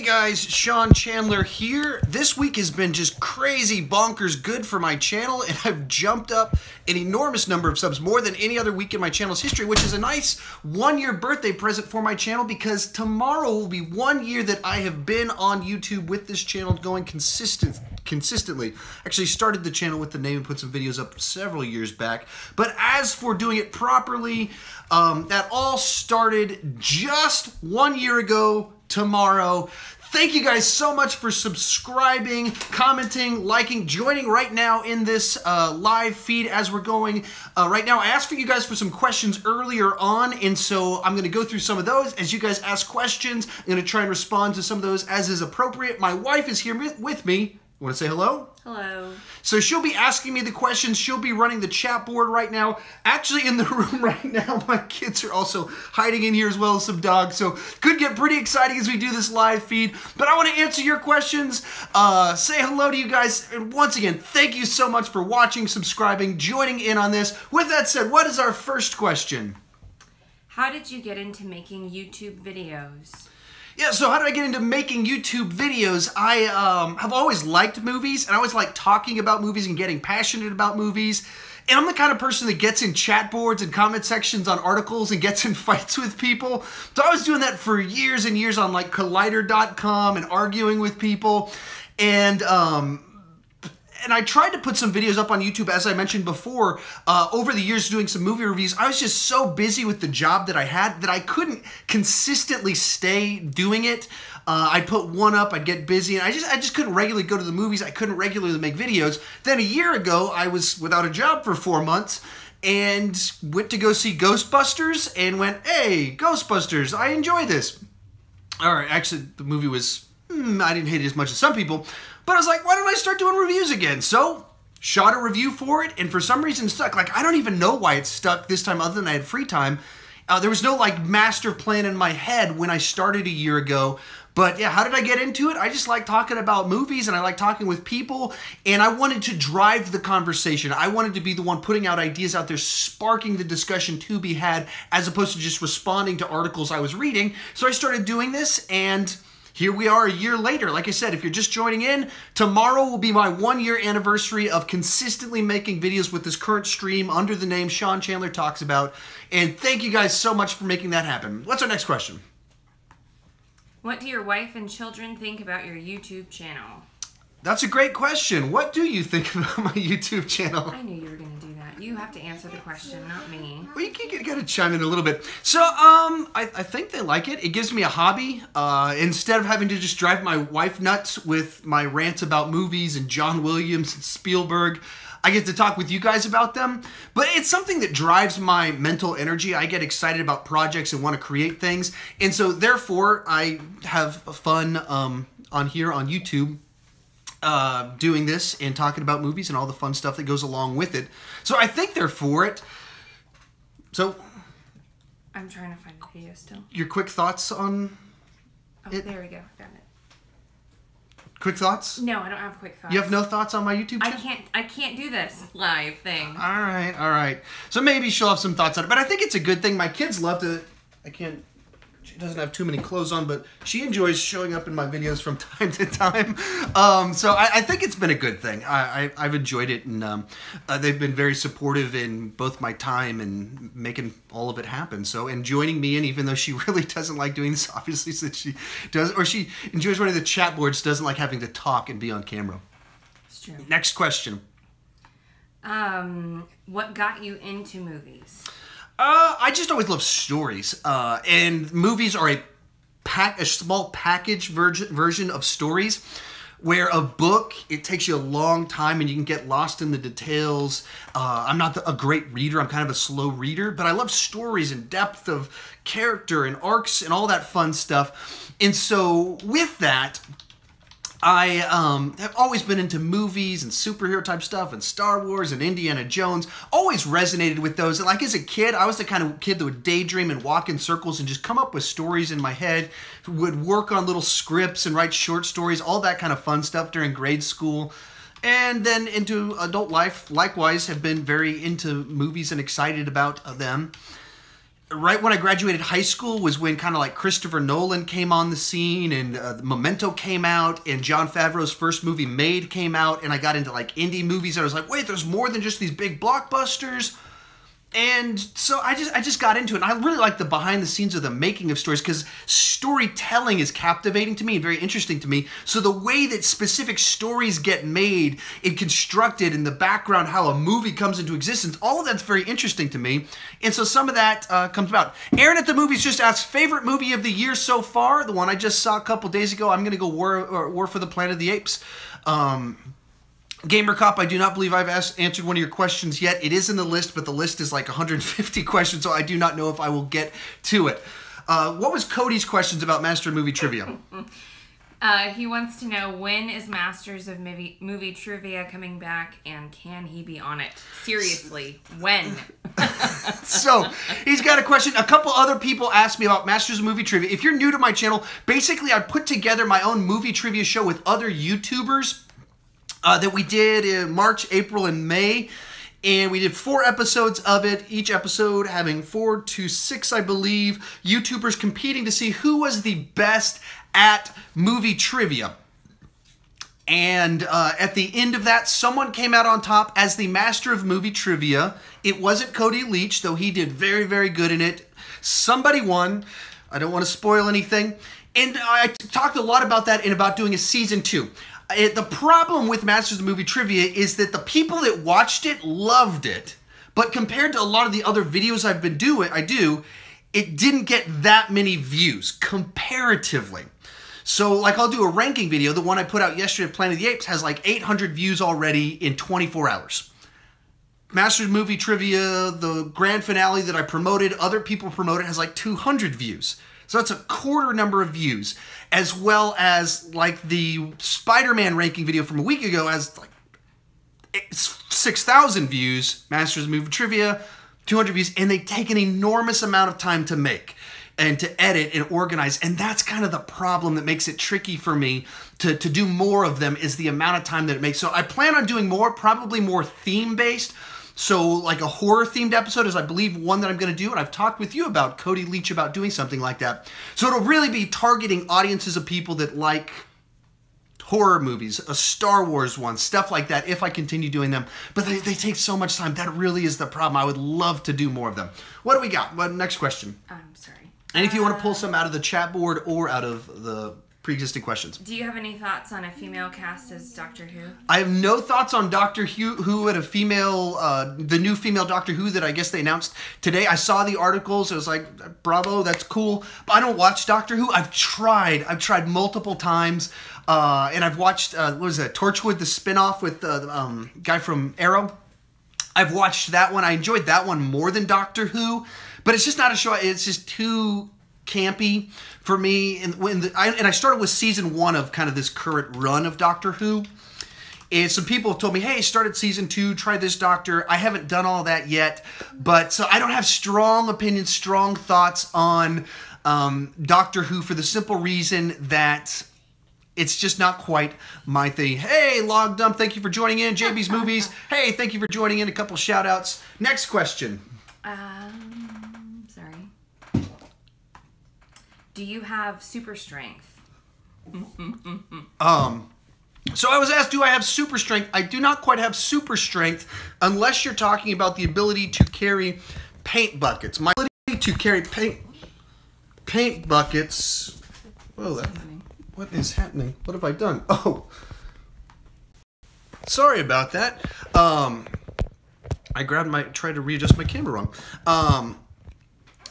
guys, Sean Chandler here. This week has been just crazy bonkers good for my channel, and I've jumped up an enormous number of subs, more than any other week in my channel's history, which is a nice one-year birthday present for my channel because tomorrow will be 1 year that I have been on YouTube with this channel going consistently. Actually started the channel with the name and put some videos up several years back. But as for doing it properly, that all started just 1 year ago tomorrow. Thank you guys so much for subscribing, commenting, liking, joining right now in this live feed as we're going right now. I asked for you guys for some questions earlier on, and so I'm going to go through some of those. As you guys ask questions, I'm going to try and respond to some of those as is appropriate. My wife is here with me. Want to say hello? Hello. So she'll be asking me the questions. She'll be running the chat board right now. Actually, in the room right now, my kids are also hiding in here as well as some dogs. So could get pretty exciting as we do this live feed. But I want to answer your questions. Say hello to you guys. And once again, thank you so much for watching, subscribing, joining in on this. With that said, what is our first question? How did you get into making YouTube videos? Yeah, so how did I get into making YouTube videos? I have always liked movies, and I always like talking about movies and getting passionate about movies. And I'm the kind of person that gets in chat boards and comment sections on articles and gets in fights with people. So I was doing that for years and years on like Collider.com and arguing with people. And I tried to put some videos up on YouTube, as I mentioned before, over the years doing some movie reviews. I was just so busy with the job that I had that I couldn't consistently stay doing it. I'd put one up, I'd get busy, and I just couldn't regularly go to the movies. I couldn't regularly make videos. Then a year ago, I was without a job for 4 months and went to go see Ghostbusters and went, hey, Ghostbusters, I enjoy this. All right, actually, the movie was, I didn't hate it as much as some people. But I was like, why don't I start doing reviews again? So, shot a review for it, and for some reason it stuck. Like, I don't even know why it stuck this time other than I had free time. There was no, like, master plan in my head when I started a year ago. But, yeah, how did I get into it? I just like talking about movies, and I like talking with people, and I wanted to drive the conversation. I wanted to be the one putting out ideas out there, sparking the discussion to be had, as opposed to just responding to articles I was reading. So I started doing this, and here we are a year later. Like I said, if you're just joining in, tomorrow will be my 1 year anniversary of consistently making videos with this current stream under the name Sean Chandler Talks About. And thank you guys so much for making that happen. What's our next question? What do your wife and children think about your YouTube channel? That's a great question. What do you think about my YouTube channel? I knew you were going to do that. You have to answer the question, not me. Well, you got to chime in a little bit. So, I think they like it. It gives me a hobby. Instead of having to just drive my wife nuts with my rants about movies and John Williams and Spielberg, I get to talk with you guys about them. But it's something that drives my mental energy. I get excited about projects and want to create things. And so, therefore, I have fun on here on YouTube doing this and talking about movies and all the fun stuff that goes along with it. So I think they're for it. So I'm trying to find the video still. Your quick thoughts on it? There we go. Found it. Quick thoughts? No, I don't have quick thoughts. You have no thoughts on my YouTube channel? I can't do this live thing. All right. So maybe she'll have some thoughts on it. But I think it's a good thing. My kids love to... She doesn't have too many clothes on, but she enjoys showing up in my videos from time to time. So I think it's been a good thing. I've enjoyed it, and they've been very supportive in both my time and making all of it happen. So, and joining me in, even though she really doesn't like doing this, obviously, since she does, or she enjoys running the chat boards, doesn't like having to talk and be on camera. It's true. Next question. What got you into movies? I just always love stories, and movies are a small package version of stories, where a book, it takes you a long time and you can get lost in the details. I'm not a great reader, I'm kind of a slow reader, but I love stories and depth of character and arcs and all that fun stuff. And so with that, I have always been into movies and superhero type stuff and Star Wars and Indiana Jones. Always resonated with those. And like as a kid, I was the kind of kid that would daydream and walk in circles and just come up with stories in my head. Would work on little scripts and write short stories, all that kind of fun stuff during grade school. And then into adult life, likewise, have been very into movies and excited about them. right when I graduated high school was when kind of like Christopher Nolan came on the scene, and Memento came out, and Jon Favreau's first movie Made came out, and I got into like indie movies, and I was like, wait, there's more than just these big blockbusters. And so I just got into it. And I really like the behind the scenes of the making of stories, because storytelling is captivating to me and very interesting to me. So the way that specific stories get made and constructed, in the background, how a movie comes into existence, all of that's very interesting to me. And so some of that comes about. Aaron at the Movies just asked, favorite movie of the year so far? The one I just saw a couple days ago. I'm going to go War for the Planet of the Apes. Gamer Cop, I do not believe I've answered one of your questions yet. It is in the list, but the list is like 150 questions, so I do not know if I will get to it. What was Cody's questions about Master of Movie Trivia? He wants to know, when is Masters of Movie Trivia coming back, and can he be on it? Seriously, when? So, he's got a question. A couple other people asked me about Masters of Movie Trivia. If you're new to my channel, basically I put together my own movie trivia show with other YouTubers that we did in March, April, and May. And we did 4 episodes of it, each episode having 4 to 6, I believe, YouTubers competing to see who was the best at movie trivia. And at the end of that, someone came out on top as the master of movie trivia. It wasn't Cody Leach, though he did very, very good in it. Somebody won. I don't want to spoil anything. And I talked a lot about that and about doing a season 2. The problem with Masters of Movie Trivia is that the people that watched it loved it, but compared to a lot of the other videos I've been doing, it didn't get that many views comparatively. So, like, I'll do a ranking video. The one I put out yesterday, Planet of the Apes, has like 800 views already in 24 hours. Masters of Movie Trivia, the grand finale that I promoted, other people promoted, has like 200 views. So that's a quarter number of views, as well as like the Spider-Man ranking video from a week ago has like 6,000 views. Masters of Movie Trivia, 200 views, and they take an enormous amount of time to make and to edit and organize. And that's kind of the problem that makes it tricky for me to do more of them, is the amount of time that it makes. So I plan on doing more, probably more theme-based. So like a horror-themed episode is, I believe, one that I'm going to do. And I've talked with you about, Cody Leach, about doing something like that. So it'll really be targeting audiences of people that like horror movies, a Star Wars one, stuff like that, if I continue doing them. But they take so much time. That really is the problem. I would love to do more of them. What do we got? Next question. I'm sorry. And if you want to pull some out of the chat board or out of the pre-existing questions. Do you have any thoughts on a female cast as Doctor Who? I have no thoughts on Doctor Who and a female, the new female Doctor Who that I guess they announced today. I saw the articles. I was like, bravo, that's cool. But I don't watch Doctor Who. I've tried multiple times. And I've watched, what was that, Torchwood, the spinoff with the guy from Arrow. I've watched that one. I enjoyed that one more than Doctor Who. But it's just not a show. It's just too campy for me. And I started with season 1 of kind of this current run of Doctor Who. And some people have told me, hey, start at season 2, try this Doctor. I haven't done all that yet. But so I don't have strong opinions, strong thoughts on Doctor Who, for the simple reason that it's just not quite my thing. Hey, Log Dump, thank you for joining in. JB's Movies, hey, thank you for joining in. A couple shout outs. Next question. Sorry. Do you have super strength? So I was asked, do I have super strength? I do not quite have super strength, unless you're talking about the ability to carry paint buckets. My ability to carry paint buckets. Whoa, what is happening? What have I done? Oh, sorry about that. I tried to readjust my camera wrong.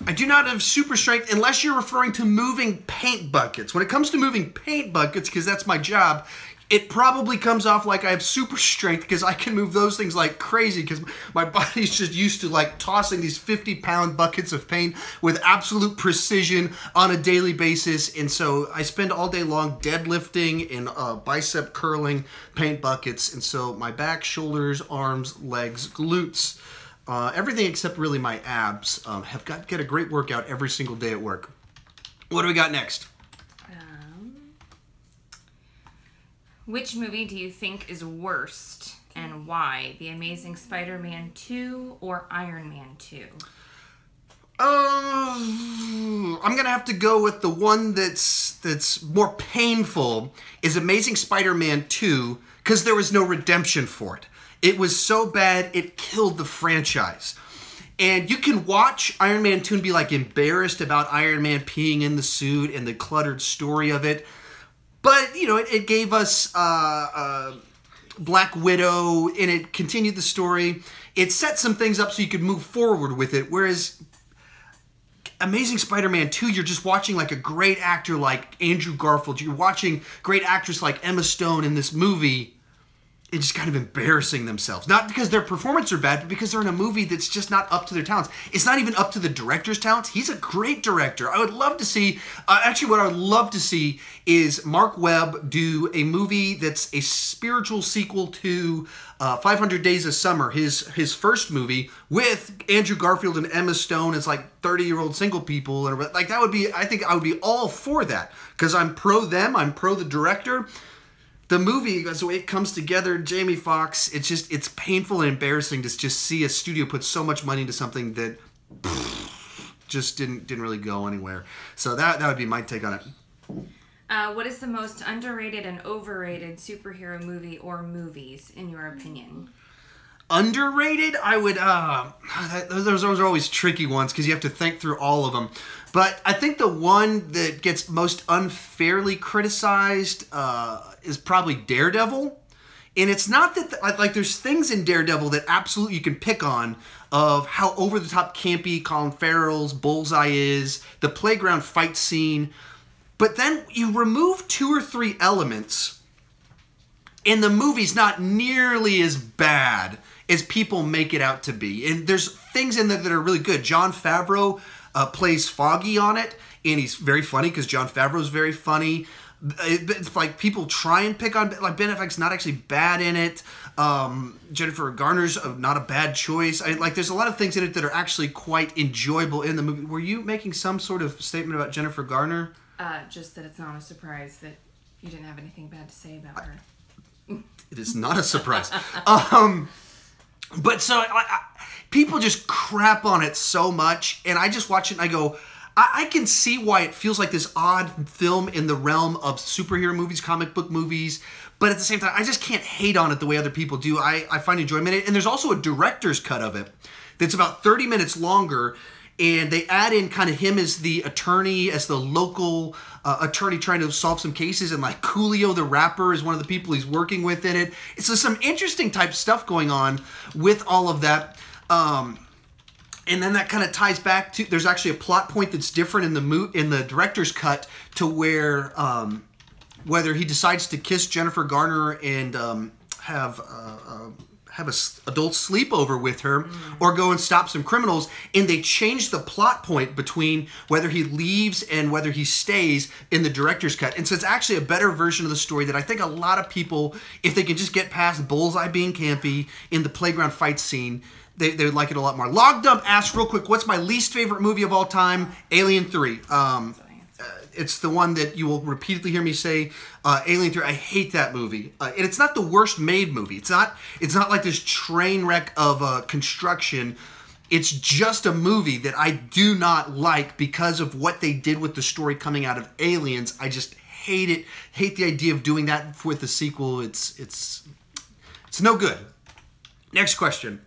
I do not have super strength unless you're referring to moving paint buckets. When it comes to moving paint buckets, because that's my job, it probably comes off like I have super strength, because I can move those things like crazy, because my body's just used to like tossing these 50-pound buckets of paint with absolute precision on a daily basis. And so I spend all day long deadlifting and bicep curling paint buckets. And so my back, shoulders, arms, legs, glutes, everything except really my abs have got to get a great workout every single day at work. What do we got next? Which movie do you think is worst, and why? The Amazing Spider-Man 2 or Iron Man 2? I'm gonna have to go with the one that's more painful is Amazing Spider-Man 2, because there was no redemption for it. It was so bad it killed the franchise. And you can watch Iron Man 2 and be like embarrassed about Iron Man peeing in the suit and the cluttered story of it. But, you know, it gave us Black Widow, and it continued the story. It set some things up so you could move forward with it, whereas Amazing Spider-Man 2, you're just watching like a great actor like Andrew Garfield. You're watching great actress like Emma Stone in this movie and just kind of embarrassing themselves. Not because their performances are bad, but because they're in a movie that's just not up to their talents. It's not even up to the director's talents. He's a great director. I would love to see, actually what I would love to see is Mark Webb do a movie that's a spiritual sequel to 500 Days of Summer, his first movie, with Andrew Garfield and Emma Stone as like 30-year-old single people. And like that would be, I think I would be all for that. Because I'm pro them, I'm pro the director. The movie, the way it comes together, Jamie Foxx, it's painful and embarrassing to just see a studio put so much money into something that just didn't really go anywhere. So that would be my take on it. What is the most underrated and overrated superhero movie or movies, in your opinion? Underrated? I would, those are always tricky ones because you have to think through all of them. But I think the one that gets most unfairly criticized is probably Daredevil. And it's not that, like, there's things in Daredevil that absolutely you can pick on of how over-the-top campy Colin Farrell's Bullseye is, the playground fight scene. But then you remove 2 or 3 elements, and the movie's not nearly as bad as people make it out to be. And there's things in there that are really good. Jon Favreau plays Foggy on it, and he's very funny because Jon Favreau's very funny. It's like people try and pick on, like, Ben Affleck's not actually bad in it. Jennifer Garner's not a bad choice. Like, there's a lot of things in it that are actually quite enjoyable in the movie. Were you making some sort of statement about Jennifer Garner? Just that it's not a surprise that you didn't have anything bad to say about her. It is not a surprise. But so people just crap on it so much, and I just watch it and I go, I can see why it feels like this odd film in the realm of superhero movies, comic book movies, but at the same time, I just can't hate on it the way other people do. I find enjoyment in it, and there's also a director's cut of it that's about 30 minutes longer, and they add in kind of him as the attorney, as the local attorney trying to solve some cases, and like Coolio the rapper is one of the people he's working with in it. So some interesting type stuff going on with all of that. And then that kind of ties back to, there's actually a plot point that's different in the director's cut to where whether he decides to kiss Jennifer Garner and have a adult sleepover with her or go and stop some criminals, and they change the plot point between whether he leaves and whether he stays in the director's cut. And so it's actually a better version of the story that I think a lot of people, if they can just get past Bullseye being campy in the playground fight scene, they would like it a lot more. Log Dump asks real quick, what's my least favorite movie of all time? Alien 3. It's the one that you will repeatedly hear me say, Alien 3. I hate that movie. And it's not the worst made movie. It's not like this train wreck of construction. It's just a movie that I do not like because of what they did with the story coming out of Aliens. I just hate it. Hate the idea of doing that with the sequel. It's no good. Next question.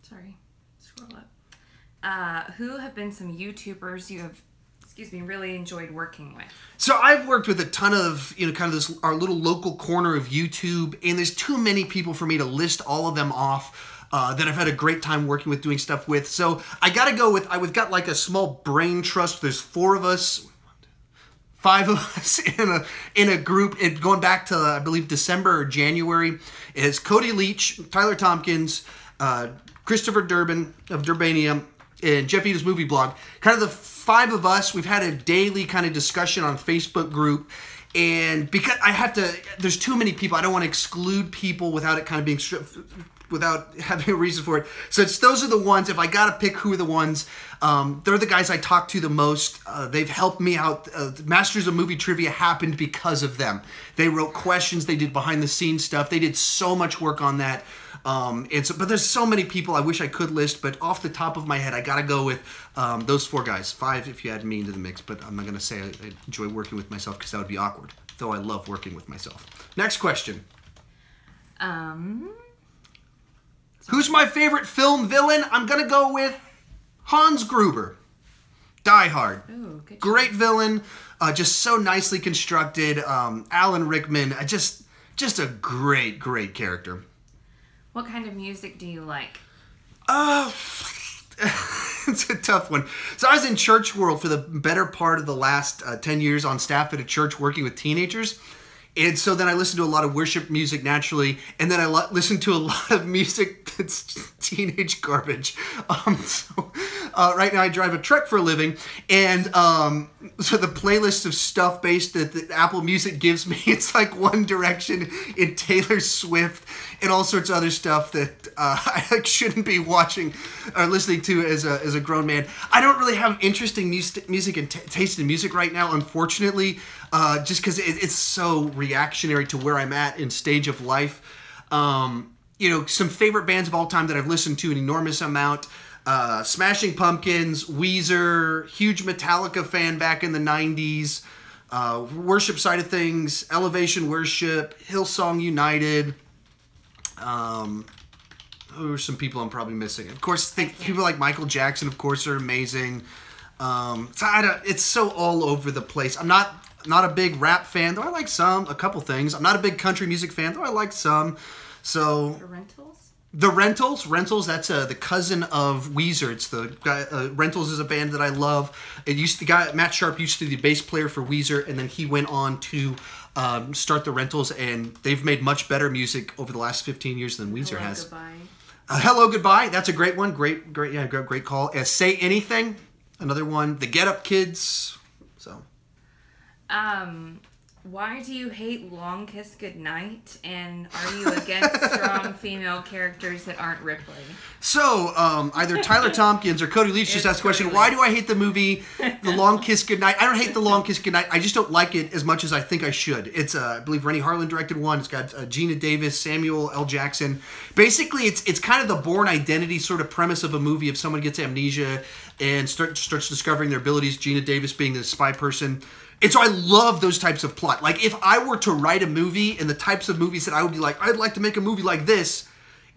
Sorry. Scroll up. Who have been some YouTubers you have really enjoyed working with? So I've worked with a ton of, kind of our little local corner of YouTube, and there's too many people for me to list all of them off that I've had a great time working with, doing stuff with. So I got to go with, we've got like a small brain trust. There's 4 of us, 5 of us in a group, and going back to, I believe, December or January. It's Cody Leach, Tyler Tompkins, Christopher Durbin of Durbania, and Jeff Eda's movie blog. Kind of the 5 of us, we've had a daily kind of discussion on Facebook group, and because there's too many people, I don't want to exclude people without it kind of being without having a reason for it. So those are the ones, if I got to pick who are the ones, they're the guys I talk to the most. They've helped me out. Masters of Movie Trivia happened because of them. They wrote questions, they did behind the scenes stuff, they did so much work on that. But there's so many people I wish I could list, but off the top of my head, I gotta go with those 4 guys. 5 if you add me into the mix, but I'm not gonna say I enjoy working with myself because that would be awkward. Though I love working with myself. Next question. Who's my favorite film villain? I'm gonna go with Hans Gruber. Die Hard. Ooh, good Great villain. Just so nicely constructed. Alan Rickman. Just a great character. What kind of music do you like? It's a tough one. So I was in church world for the better part of the last 10 years on staff at a church working with teenagers. And so then I listened to a lot of worship music naturally, and then I listened to a lot of music that's teenage garbage. Right now I drive a truck for a living, and so the playlist of stuff based that Apple Music gives me, it's like One Direction and Taylor Swift and all sorts of other stuff that I shouldn't be watching or listening to as a grown man. I don't really have interesting music and taste in music right now, unfortunately. Just because it's so reactionary to where I'm at in stage of life. You know, some favorite bands of all time that I've listened to an enormous amount. Smashing Pumpkins, Weezer, huge Metallica fan back in the 90s. Worship side of things, Elevation Worship, Hillsong United. Who are some people I'm probably missing? Of course, people like Michael Jackson, of course, are amazing. It's so all over the place. I'm not a big rap fan, though I like a couple things. I'm not a big country music fan, though I like some. So The Rentals, that's the cousin of Weezer. It's the guy, Rentals is a band that I love. Matt Sharp used to be the bass player for Weezer, and then he went on to start the Rentals, and they've made much better music over the last 15 years than Weezer has. Goodbye. Hello Goodbye, that's a great one. Great call. Say Anything, another one. The Get Up Kids. So. Why do you hate Long Kiss Goodnight? And are you against strong female characters that aren't Ripley? So, either Tyler Tompkins or Cody Leach just asked the question, why do I hate the movie The Long Kiss Goodnight? I don't hate The Long Kiss Goodnight. I just don't like it as much as I think I should. It's, I believe Rennie Harlan directed one. It's got Gina Davis, Samuel L. Jackson. Basically, it's kind of the Bourne Identity sort of premise of a movie. If someone gets amnesia and starts discovering their abilities, Gina Davis being the spy person. And so I love those types of plot. Like, if I were to write a movie and the types of movies that I would be like, I'd like to make a movie like this,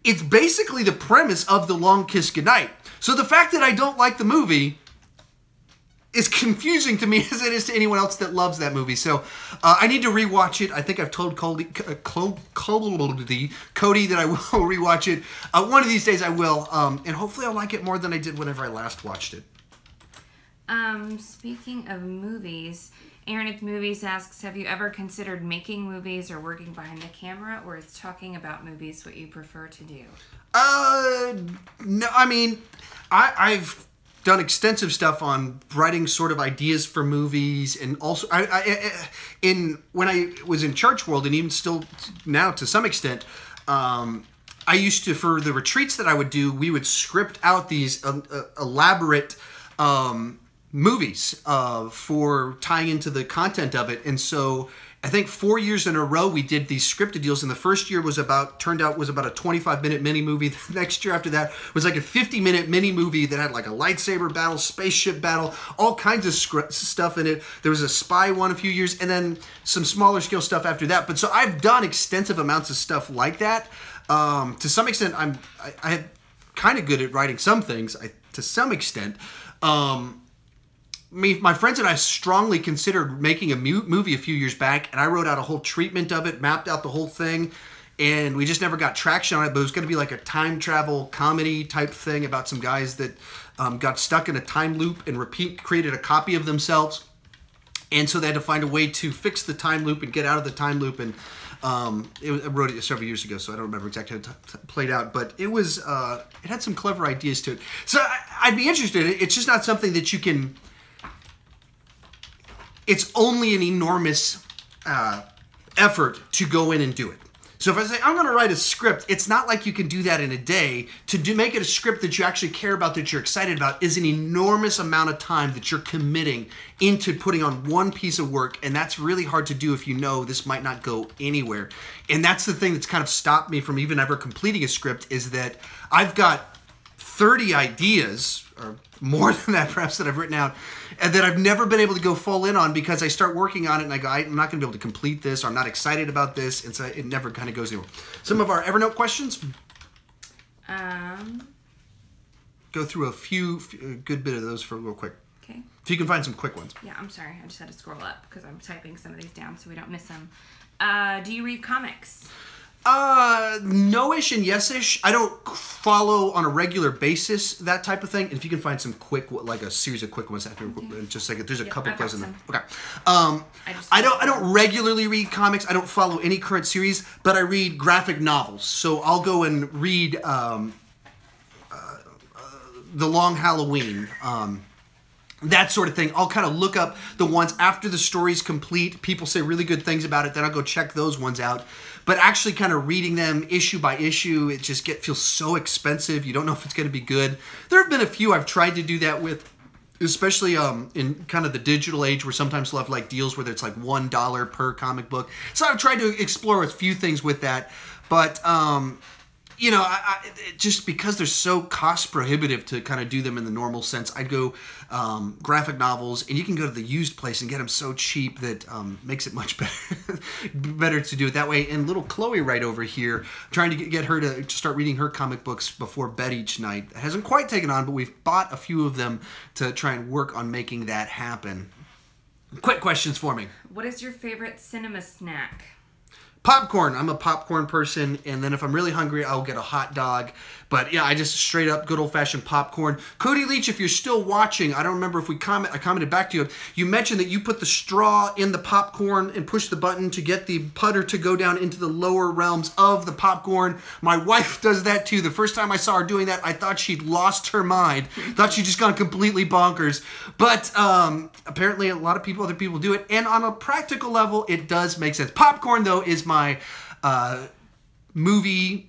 it's basically the premise of The Long Kiss Goodnight. So the fact that I don't like the movie is confusing to me as it is to anyone else that loves that movie. So I need to rewatch it. I think I've told Cody that I will rewatch it. One of these days I will. And hopefully I'll like it more than I did whenever I last watched it. Speaking of movies, Aaron at Movies asks, have you ever considered making movies or working behind the camera, or is talking about movies what you prefer to do? No, I mean, I've done extensive stuff on writing sort of ideas for movies, and also when I was in church world, and even still now to some extent, I used to, for the retreats that I would do, we would script out these elaborate movies for tying into the content of it. And so I think 4 years in a row we did these scripted deals, and the first year turned out was about a 25-minute mini movie. The next year after that was like a 50-minute mini movie that had like a lightsaber battle, spaceship battle, all kinds of stuff in it. There was a spy one a few years, and then some smaller scale stuff after that. But so I've done extensive amounts of stuff like that. To some extent, I'm kind of good at writing some things. To some extent. My friends and I strongly considered making a movie a few years back, and I wrote out a whole treatment of it, mapped out the whole thing, and we just never got traction on it. But it was going to be like a time travel comedy type thing about some guys that got stuck in a time loop and created a copy of themselves, and so they had to find a way to fix the time loop and get out of the time loop. And I wrote it several years ago, so I don't remember exactly how it played out, but it was it had some clever ideas to it. So I'd be interested. It's just not something that you can. It's only an enormous effort to go in and do it. So if I say, I'm going to write a script, it's not like you can do that in a day. To make it a script that you actually care about, that you're excited about, is an enormous amount of time that you're committing into putting on one piece of work. And that's really hard to do if you know this might not go anywhere. And that's the thing that's kind of stopped me from even ever completing a script, is that I've got 30 ideas, or more than that perhaps, that I've written out, and that I've never been able to go full in on, because I start working on it and I go, I'm not going to be able to complete this, or I'm not excited about this, and so it never kind of goes anywhere. Some of our Evernote questions. Go through a good bit of those for real quick. Okay. If you can find some quick ones. Yeah, I'm sorry. I just had to scroll up because I'm typing some of these down so we don't miss them. Do you read comics? No-ish and yes-ish. I don't follow on a regular basis that type of thing. And if you can find some quick, like a series of quick ones after, just like there's a couple plays in there. Okay. I don't regularly read comics. I don't follow any current series, but I read graphic novels. So I'll go and read The Long Halloween. That sort of thing. I'll kind of look up the ones after the story's complete. People say really good things about it. Then I'll go check those ones out. But actually kind of reading them issue by issue, it just feels so expensive. You don't know if it's going to be good. There have been a few I've tried to do that with, especially in kind of the digital age, where sometimes they'll have like deals where it's like $1 per comic book. So I've tried to explore a few things with that. But you know, just because they're so cost prohibitive to kind of do them in the normal sense, I'd go graphic novels, and you can go to the used place and get them so cheap that makes it much better to do it that way. And little Chloe right over here, trying to get her to start reading her comic books before bed each night. It hasn't quite taken on, but we've bought a few of them to try and work on making that happen. Quick questions for me. What is your favorite cinema snack? Popcorn. I'm a popcorn person, and then if I'm really hungry, I'll get a hot dog. But yeah, I just straight up good old-fashioned popcorn. Cody Leach, if you're still watching, I don't remember if I commented back to you. You mentioned that you put the straw in the popcorn and push the button to get the putter to go down into the lower realms of the popcorn. My wife does that too. The first time I saw her doing that, I thought she'd lost her mind. Thought she'd just gone completely bonkers. But apparently a lot of other people do it. And on a practical level, it does make sense. Popcorn, though, is my movie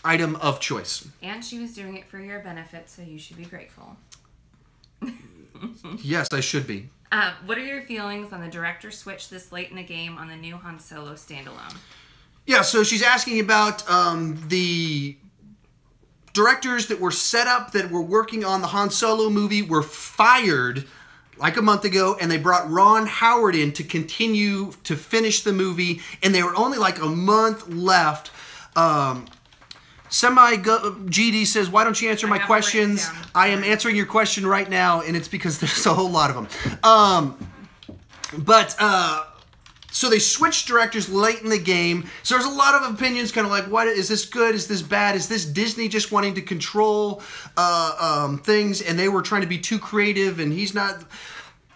item of choice. And she was doing it for your benefit, so you should be grateful. Yes, I should be. What are your feelings on the director switch this late in the game on the new Han Solo standalone? Yeah, so she's asking about the directors that were set up, that were working on the Han Solo movie, were fired like a month ago, and they brought Ron Howard in to continue to finish the movie, and they were only like a month left. GD says, why don't you answer my questions? I am answering your question right now, and it's because there's a whole lot of them. So they switched directors late in the game. So there's a lot of opinions, kind of like, what is this good? Is this bad? Is this Disney just wanting to control things, and they were trying to be too creative, and he's not?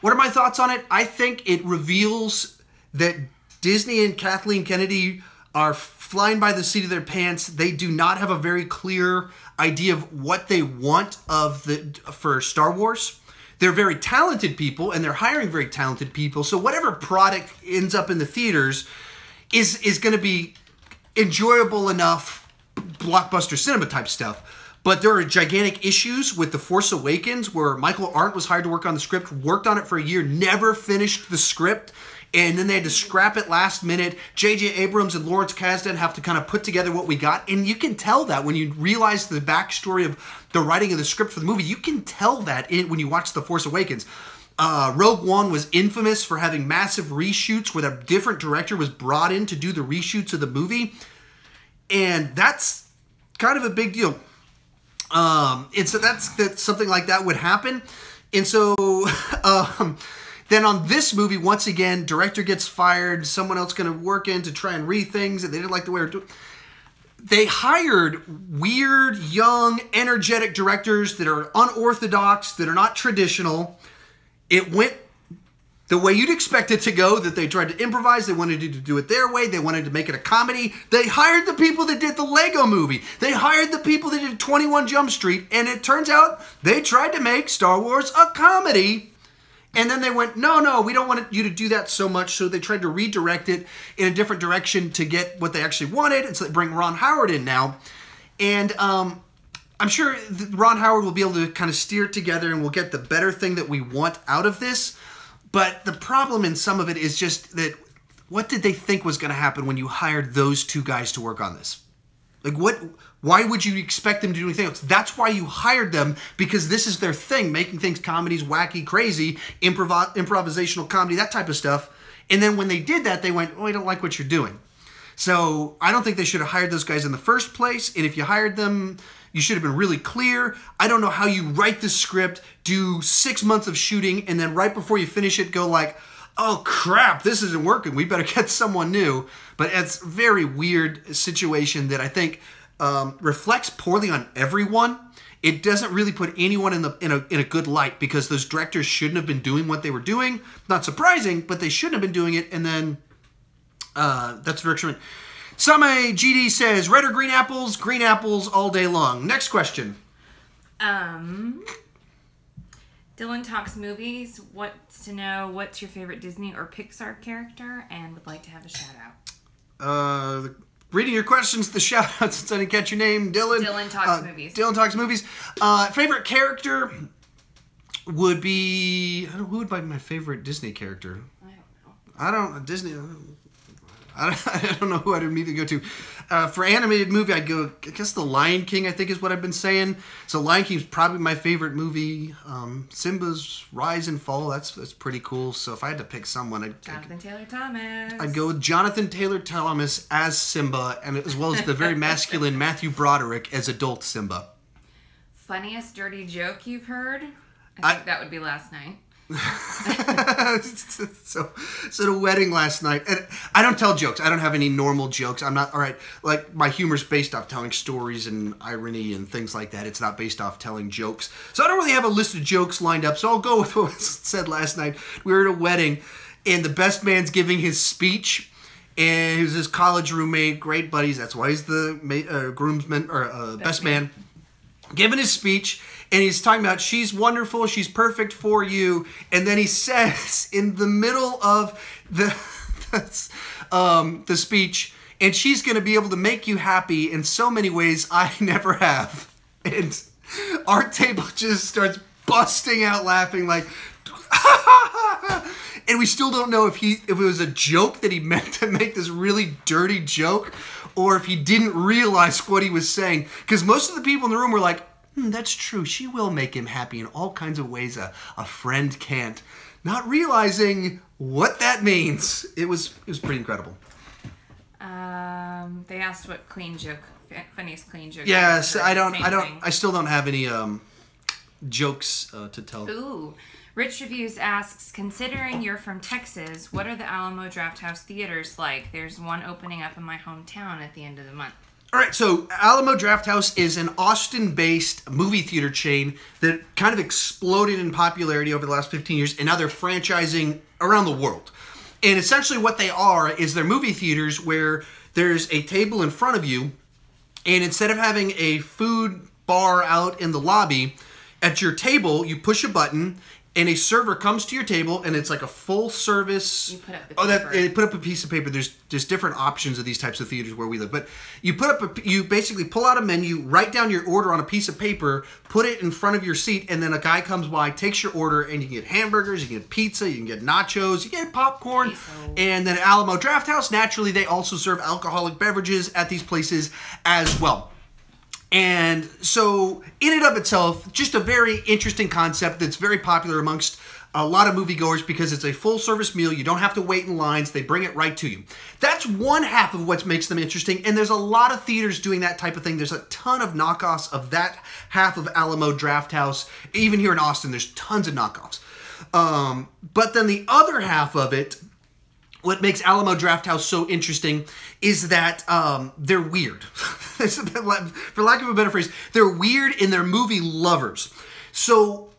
What are my thoughts on it? I think it reveals that Disney and Kathleen Kennedy are flying by the seat of their pants. They do not have a very clear idea of what they want for Star Wars. They're very talented people, and they're hiring very talented people. So whatever product ends up in the theaters is going to be enjoyable enough, blockbuster cinema type stuff. But there are gigantic issues with The Force Awakens, where Michael Arndt was hired to work on the script, worked on it for a year, never finished the script, and then they had to scrap it last minute. J.J. Abrams and Lawrence Kasdan have to kind of put together what we got, and you can tell that when you realize the backstory of the writing of the script for the movie. You can tell that when you watch The Force Awakens. Rogue One was infamous for having massive reshoots where a different director was brought in to do the reshoots of the movie, and that's kind of a big deal. That's something like that would happen. And so then on this movie, once again, director gets fired, someone else going to work in to try and read things, and they didn't like the way they were doing. They hired weird, young, energetic directors that are unorthodox, that are not traditional. It went the way you'd expect it to go, that they tried to improvise. They wanted to do it their way. They wanted to make it a comedy. They hired the people that did the Lego movie. They hired the people that did 21 Jump Street. And it turns out they tried to make Star Wars a comedy. And then they went, no, we don't want you to do that so much. So they tried to redirect it in a different direction to get what they actually wanted. And so they bring Ron Howard in now. And I'm sure Ron Howard will be able to kind of steer it together and we'll get the better thing that we want out of this. But the problem in some of it is just that what did they think was going to happen when you hired those two guys to work on this? Like why would you expect them to do anything else? That's why you hired them, because this is their thing, making things comedies, wacky, crazy, improvisational comedy, that type of stuff. And then when they did that, they went, oh, I don't like what you're doing. So I don't think they should have hired those guys in the first place. And if you hired them, you should have been really clear. I don't know how you write the script, do 6 months of shooting, and then right before you finish it, go like, oh crap, this isn't working. We better get someone new. But it's a very weird situation that I think reflects poorly on everyone. It doesn't really put anyone in a good light, because those directors shouldn't have been doing what they were doing. Not surprising, but they shouldn't have been doing it. And then that's the direction. Same GD says, red or green apples? Green apples all day long. Next question. Dylan talks movies, wants to know what's your favorite Disney or Pixar character, and would like to have a shout out. Reading your questions, the shout out, since I didn't catch your name, Dylan. Dylan talks movies. Dylan talks movies. Favorite character would be, who would be my favorite Disney character? I don't know who I'd immediately go to. For animated movie, I'd go, I guess The Lion King, I think is what I've been saying. So Lion King's probably my favorite movie. Simba's Rise and Fall, that's pretty cool. So if I had to pick someone, Jonathan Taylor Thomas. I'd go with Jonathan Taylor Thomas as Simba, and as well as the very masculine Matthew Broderick as adult Simba. Funniest dirty joke you've heard? I think that would be last night. So the wedding last night, and I don't tell jokes. I don't have any normal jokes. I'm not, all right, like my humor's based off telling stories and irony and things like that. It's not based off telling jokes. So I don't really have a list of jokes lined up, so I'll go with what was said last night. We were at a wedding, and the best man's giving his speech, and he was his college roommate, great buddies. That's why he's the groomsman, or best man, giving his speech. And he's talking about, she's wonderful, she's perfect for you. And then he says, in the middle of the speech, and she's going to be able to make you happy in so many ways I never have. And our table just starts busting out laughing like, and we still don't know if it was a joke that he meant to make this really dirty joke, or if he didn't realize what he was saying. Because most of the people in the room were like, that's true. She will make him happy in all kinds of ways a friend can't. Not realizing what that means. It was pretty incredible. They asked what funniest clean joke. Yes, I still don't have any jokes to tell. Ooh. Rich Reviews asks, considering you're from Texas, what are the Alamo Drafthouse theaters like? There's one opening up in my hometown at the end of the month. All right, so Alamo Drafthouse is an Austin-based movie theater chain that kind of exploded in popularity over the last 15 years, and now they're franchising around the world. And essentially what they are is they're movie theaters where there's a table in front of you, and instead of having a food bar out in the lobby, at your table, you push a button, and a server comes to your table, and it's like a full service. You put up the paper. Put up a piece of paper. There's different options of these types of theaters where we live, but you basically pull out a menu, write down your order on a piece of paper, put it in front of your seat, and then a guy comes by, takes your order, and you can get hamburgers, you can get pizza, you can get nachos, you get popcorn, and then Alamo Drafthouse, naturally, they also serve alcoholic beverages at these places as well. And so, in and of itself, just a very interesting concept that's very popular amongst a lot of moviegoers because it's a full-service meal. You don't have to wait in lines. They bring it right to you. That's one half of what makes them interesting, and there's a lot of theaters doing that type of thing. There's a ton of knockoffs of that half of Alamo Drafthouse. Even here in Austin, there's tons of knockoffs. But then the other half of it, what makes Alamo Drafthouse so interesting is that they're weird. For lack of a better phrase, they're weird and they're movie lovers. So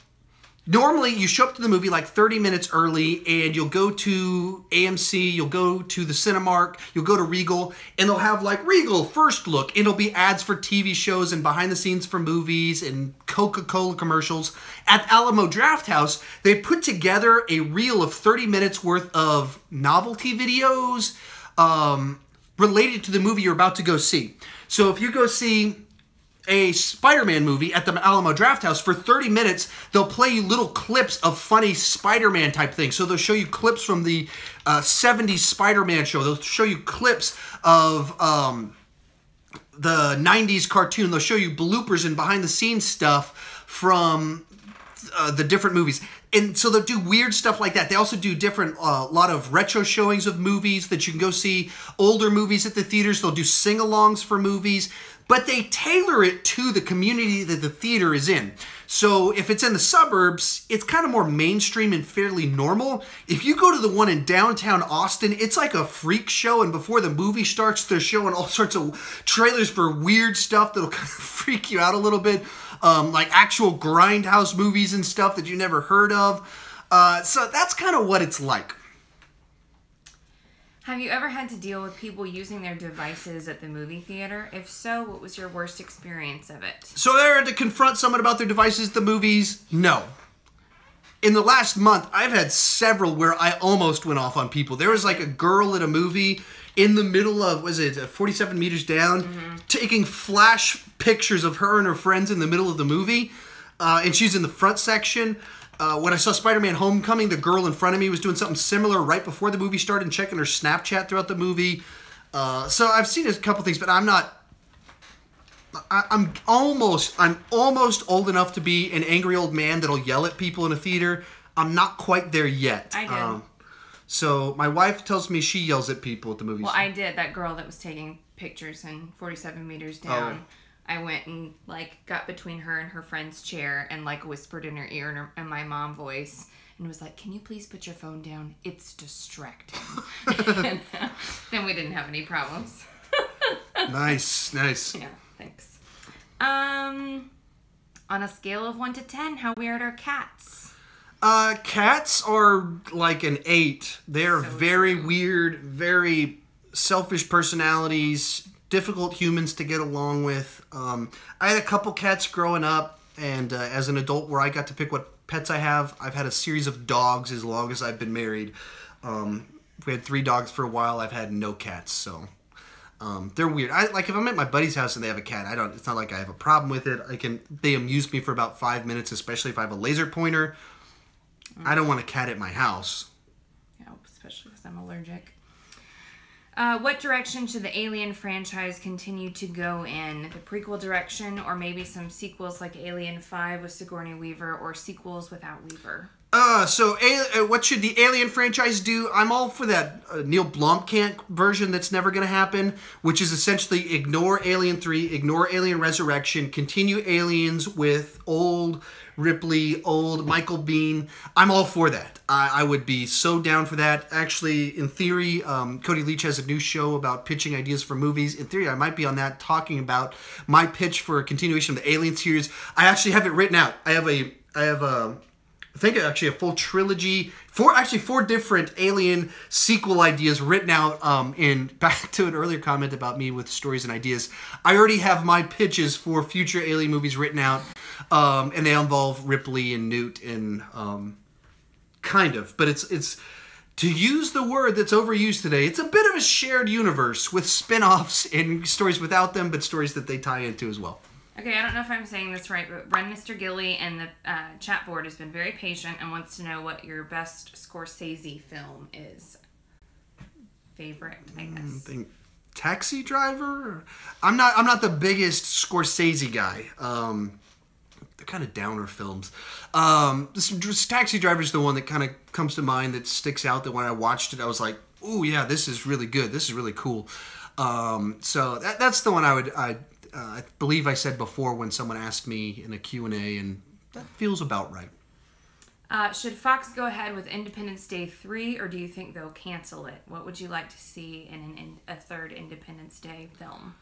Normally, you show up to the movie like 30 minutes early, and you'll go to AMC, you'll go to the Cinemark, you'll go to Regal, and they'll have like Regal First Look, and it'll be ads for TV shows and behind the scenes for movies and Coca-Cola commercials. At Alamo Drafthouse, they put together a reel of 30 minutes worth of novelty videos related to the movie you're about to go see. So if you go see a Spider-Man movie at the Alamo Drafthouse, for 30 minutes, they'll play you little clips of funny Spider-Man type things. So they'll show you clips from the 70s Spider-Man show. They'll show you clips of the 90s cartoon. They'll show you bloopers and behind-the-scenes stuff from the different movies. And so they'll do weird stuff like that. They also do different, lot of retro showings of movies that you can go see, older movies at the theaters. They'll do sing-alongs for movies. But they tailor it to the community that the theater is in. So if it's in the suburbs, it's kind of more mainstream and fairly normal. If you go to the one in downtown Austin, it's like a freak show, and before the movie starts, they're showing all sorts of trailers for weird stuff that'll kind of freak you out a little bit, like actual grindhouse movies and stuff that you never heard of. So that's kind of what it's like. Have you ever had to deal with people using their devices at the movie theater? If so, what was your worst experience of it? So there to confront someone about their devices at the movies? No. In the last month, I've had several where I almost went off on people. There was like a girl at a movie in the middle of, was it 47 meters down, taking flash pictures of her and her friends in the middle of the movie. And she's in the front section. When I saw Spider-Man Homecoming, the girl in front of me was doing something similar right before the movie started and checking her Snapchat throughout the movie. So I've seen a couple things, but I'm not... I'm almost old enough to be an angry old man that'll yell at people in a theater. I'm not quite there yet. I did. So my wife tells me she yells at people at the movies. Well, I did. That girl that was taking pictures in 47 meters down. Oh. I went and, like, got between her and her friend's chair and, like, whispered in her ear in my mom voice and was like, can you please put your phone down? It's distracting. And then we didn't have any problems. Nice. Yeah, thanks. On a scale of 1 to 10, how weird are cats? Cats are like an 8. They're so very weird, very selfish personalities, difficult humans to get along with. I had a couple cats growing up, and as an adult where I got to pick what pets I have, I've had a series of dogs as long as I've been married. We had 3 dogs for a while. I've had no cats, so they're weird. Like if I'm at my buddy's house and they have a cat, it's not like I have a problem with it. They amuse me for about 5 minutes, especially if I have a laser pointer. I don't want a cat at my house. Yeah, especially because I'm allergic. What direction should the Alien franchise continue to go in? The prequel direction, or maybe some sequels like Alien 5 with Sigourney Weaver, or sequels without Weaver? What should the Alien franchise do? I'm all for that Neil Blomkamp version that's never going to happen, which is essentially ignore Alien 3, ignore Alien Resurrection, continue Aliens with old Ripley, old Michael Biehn. I'm all for that. I would be so down for that. Actually, in theory, Cody Leach has a new show about pitching ideas for movies. In theory, I might be on that talking about my pitch for a continuation of the Alien series. I actually have it written out. I think actually a full trilogy, 4 different Alien sequel ideas written out back to an earlier comment about me with stories and ideas. I already have my pitches for future Alien movies written out, and they involve Ripley and Newt and kind of, but it's to use the word that's overused today, it's a bit of a shared universe with spin-offs and stories without them, but stories that they tie into as well. Okay, I don't know if I'm saying this right, but Run Mr. Gilly and the chat board has been very patient and wants to know what your best Scorsese film is. Favorite, I guess. I think Taxi Driver? I'm not the biggest Scorsese guy. They're kind of downer films. Taxi Driver is the one that kind of comes to mind that sticks out, that when I watched it, I was like, ooh, yeah, this is really good. This is really cool. So that's the one I believe I said before when someone asked me in a Q&A, and that feels about right. Should Fox go ahead with Independence Day 3, or do you think they'll cancel it? What would you like to see in a third Independence Day film?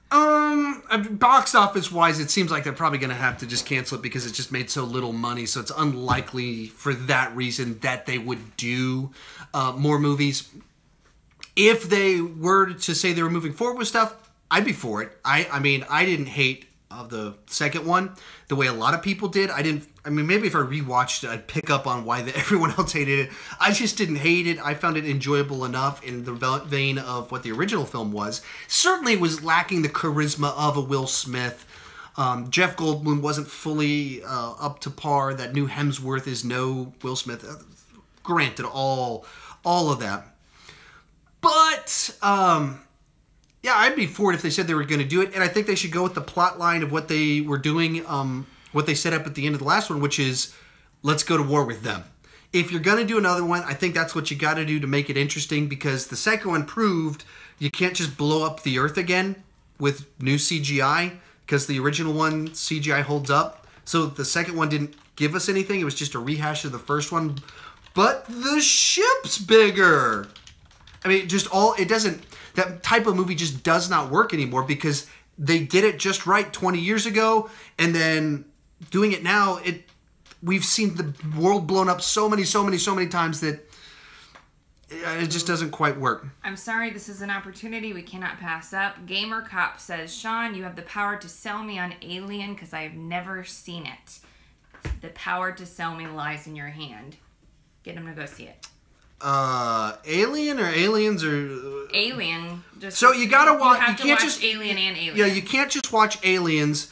Box office wise, it seems like they're probably going to have to just cancel it because it just made so little money. So it's unlikely for that reason that they would do more movies. If they were to say they were moving forward with stuff, I'd be for it. I mean, I didn't hate the second one the way a lot of people did. Maybe if I rewatched it, I'd pick up on why everyone else hated it. I just didn't hate it. I found it enjoyable enough in the vein of what the original film was. Certainly it was lacking the charisma of a Will Smith. Jeff Goldblum wasn't fully up to par. That new Hemsworth is no Will Smith. Granted, all of that. But, yeah, I'd be for it if they said they were going to do it. And I think they should go with the plot line of what they were doing, what they set up at the end of the last one, which is, let's go to war with them. If you're going to do another one, I think that's what you got to do to make it interesting, because the second one proved you can't just blow up the Earth again with new CGI, because the original one, CGI holds up. So the second one didn't give us anything. It was just a rehash of the first one. But the ship's bigger. I mean, that type of movie just does not work anymore, because they did it just right 20 years ago, and then doing it now, we've seen the world blown up so many times that it just doesn't quite work. I'm sorry, this is an opportunity we cannot pass up. Gamer Cop says, Sean, you have the power to sell me on Alien because I have never seen it. The power to sell me lies in your hand. Get him to go see it. Alien or Aliens or Alien. So you gotta watch. You have to watch Alien and Alien. Yeah, you can't just watch Aliens.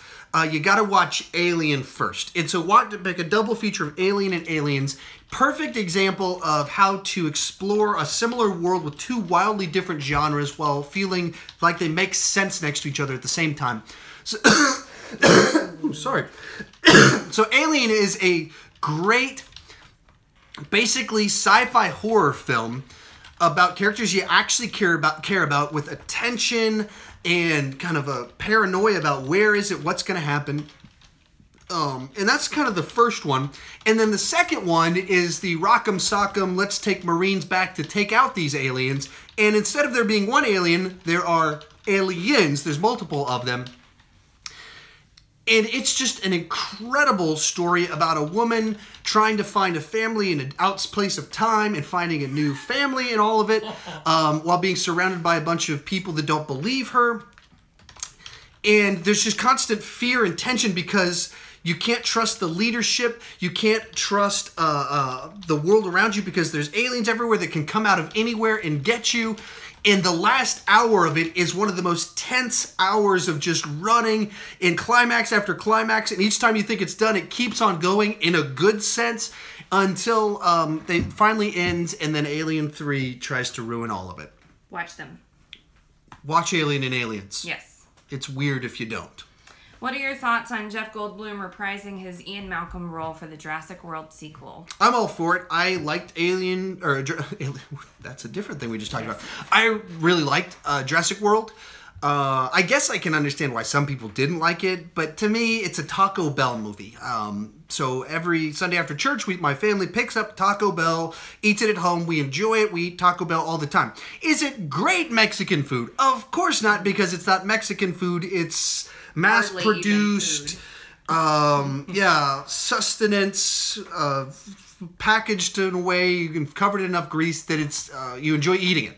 You gotta watch Alien first. And so make a double feature of Alien and Aliens. Perfect example of how to explore a similar world with two wildly different genres while feeling like they make sense next to each other at the same time. So, sorry. So Alien is a great, basically sci-fi horror film about characters you actually care about with attention and kind of a paranoia about what's going to happen. And that's kind of the first one. And then the second one is the rock'em sock'em, let's take Marines back to take out these aliens. And instead of there being one alien, there are aliens. There's multiple of them. And it's just an incredible story about a woman trying to find a family in an place of time and finding a new family and all of it, while being surrounded by a bunch of people that don't believe her. And there's just constant fear and tension because you can't trust the leadership. You can't trust the world around you because there's aliens everywhere that can come out of anywhere and get you. And the last hour of it is one of the most tense hours of just running in climax after climax. And each time you think it's done, it keeps on going in a good sense until they finally ends, and then Alien 3 tries to ruin all of it. Watch them. Watch Alien and Aliens. Yes. It's weird if you don't. What are your thoughts on Jeff Goldblum reprising his Ian Malcolm role for the Jurassic World sequel? I'm all for it. I liked Alien, that's a different thing we just talked about. I really liked Jurassic World. I guess I can understand why some people didn't like it, but to me, it's a Taco Bell movie. So every Sunday after church, my family picks up Taco Bell, eats it at home. We enjoy it. We eat Taco Bell all the time. Is it great Mexican food? Of course not, because it's not Mexican food. It's mass-produced, sustenance, packaged in a way and covered in enough grease that it's you enjoy eating it.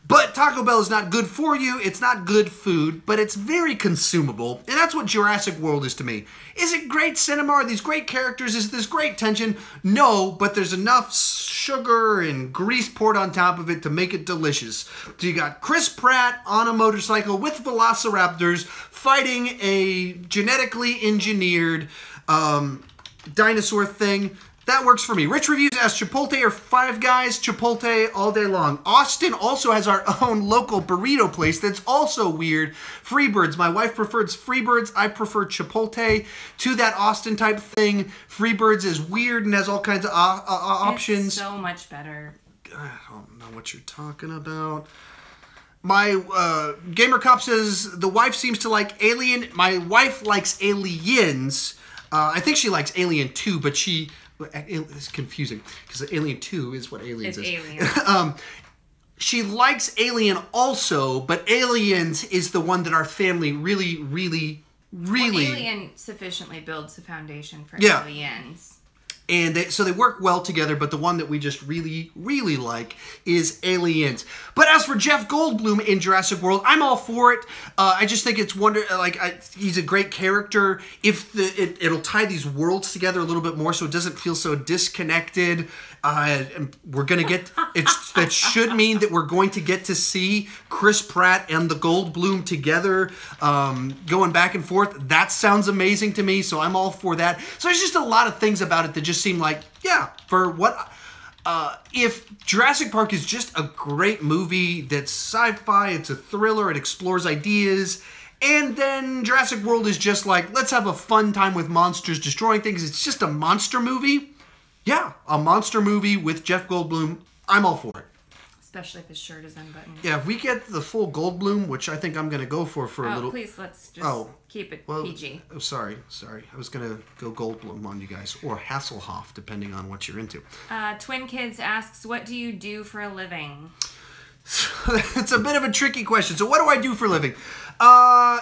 But Taco Bell is not good for you. It's not good food, but it's very consumable. And that's what Jurassic World is to me. Is it great cinema? Are these great characters? Is this great tension? No, but there's enough sugar and grease poured on top of it to make it delicious. So you got Chris Pratt on a motorcycle with velociraptors fighting a genetically engineered dinosaur thing. That works for me. Rich Reviews asks, Chipotle or Five Guys? Chipotle all day long. Austin also has our own local burrito place that's also weird. Freebirds. My wife prefers Freebirds. I prefer Chipotle to that Austin type thing. Freebirds is weird and has all kinds of options. It's so much better. I don't know what you're talking about. My Gamer Cop says, the wife seems to like Alien. My wife likes Aliens. I think she likes Alien 2, but it's confusing because Alien 2 is what Aliens is. Alien. she likes Alien also, but Aliens is the one that our family really... Well, Alien sufficiently builds the foundation for Yeah. Aliens. And so they work well together, but the one that we just really like is Aliens. But as for Jeff Goldblum in Jurassic World, I'm all for it. I just think it's he's a great character. If it'll tie these worlds together a little bit more, so it doesn't feel so disconnected. And we're gonna get that should mean that we're going to get to see Chris Pratt and the Goldblum together, going back and forth. That sounds amazing to me, so I'm all for that. So there's just a lot of things about it that just seem like, yeah, for what... if Jurassic Park is just a great movie that's sci-fi, it's a thriller, it explores ideas, and then Jurassic World is just like, let's have a fun time with monsters destroying things, it's just a monster movie. Yeah, a monster movie with Jeff Goldblum, I'm all for it. Especially if his shirt is unbuttoned. Yeah, if we get the full Goldblum, which I think I'm going to go for a little... Please, let's just keep it PG. Oh, sorry. I was going to go Goldblum on you guys. Or Hasselhoff, depending on what you're into. Twin Kids asks, what do you do for a living? It's a bit of a tricky question. So what do I do for a living?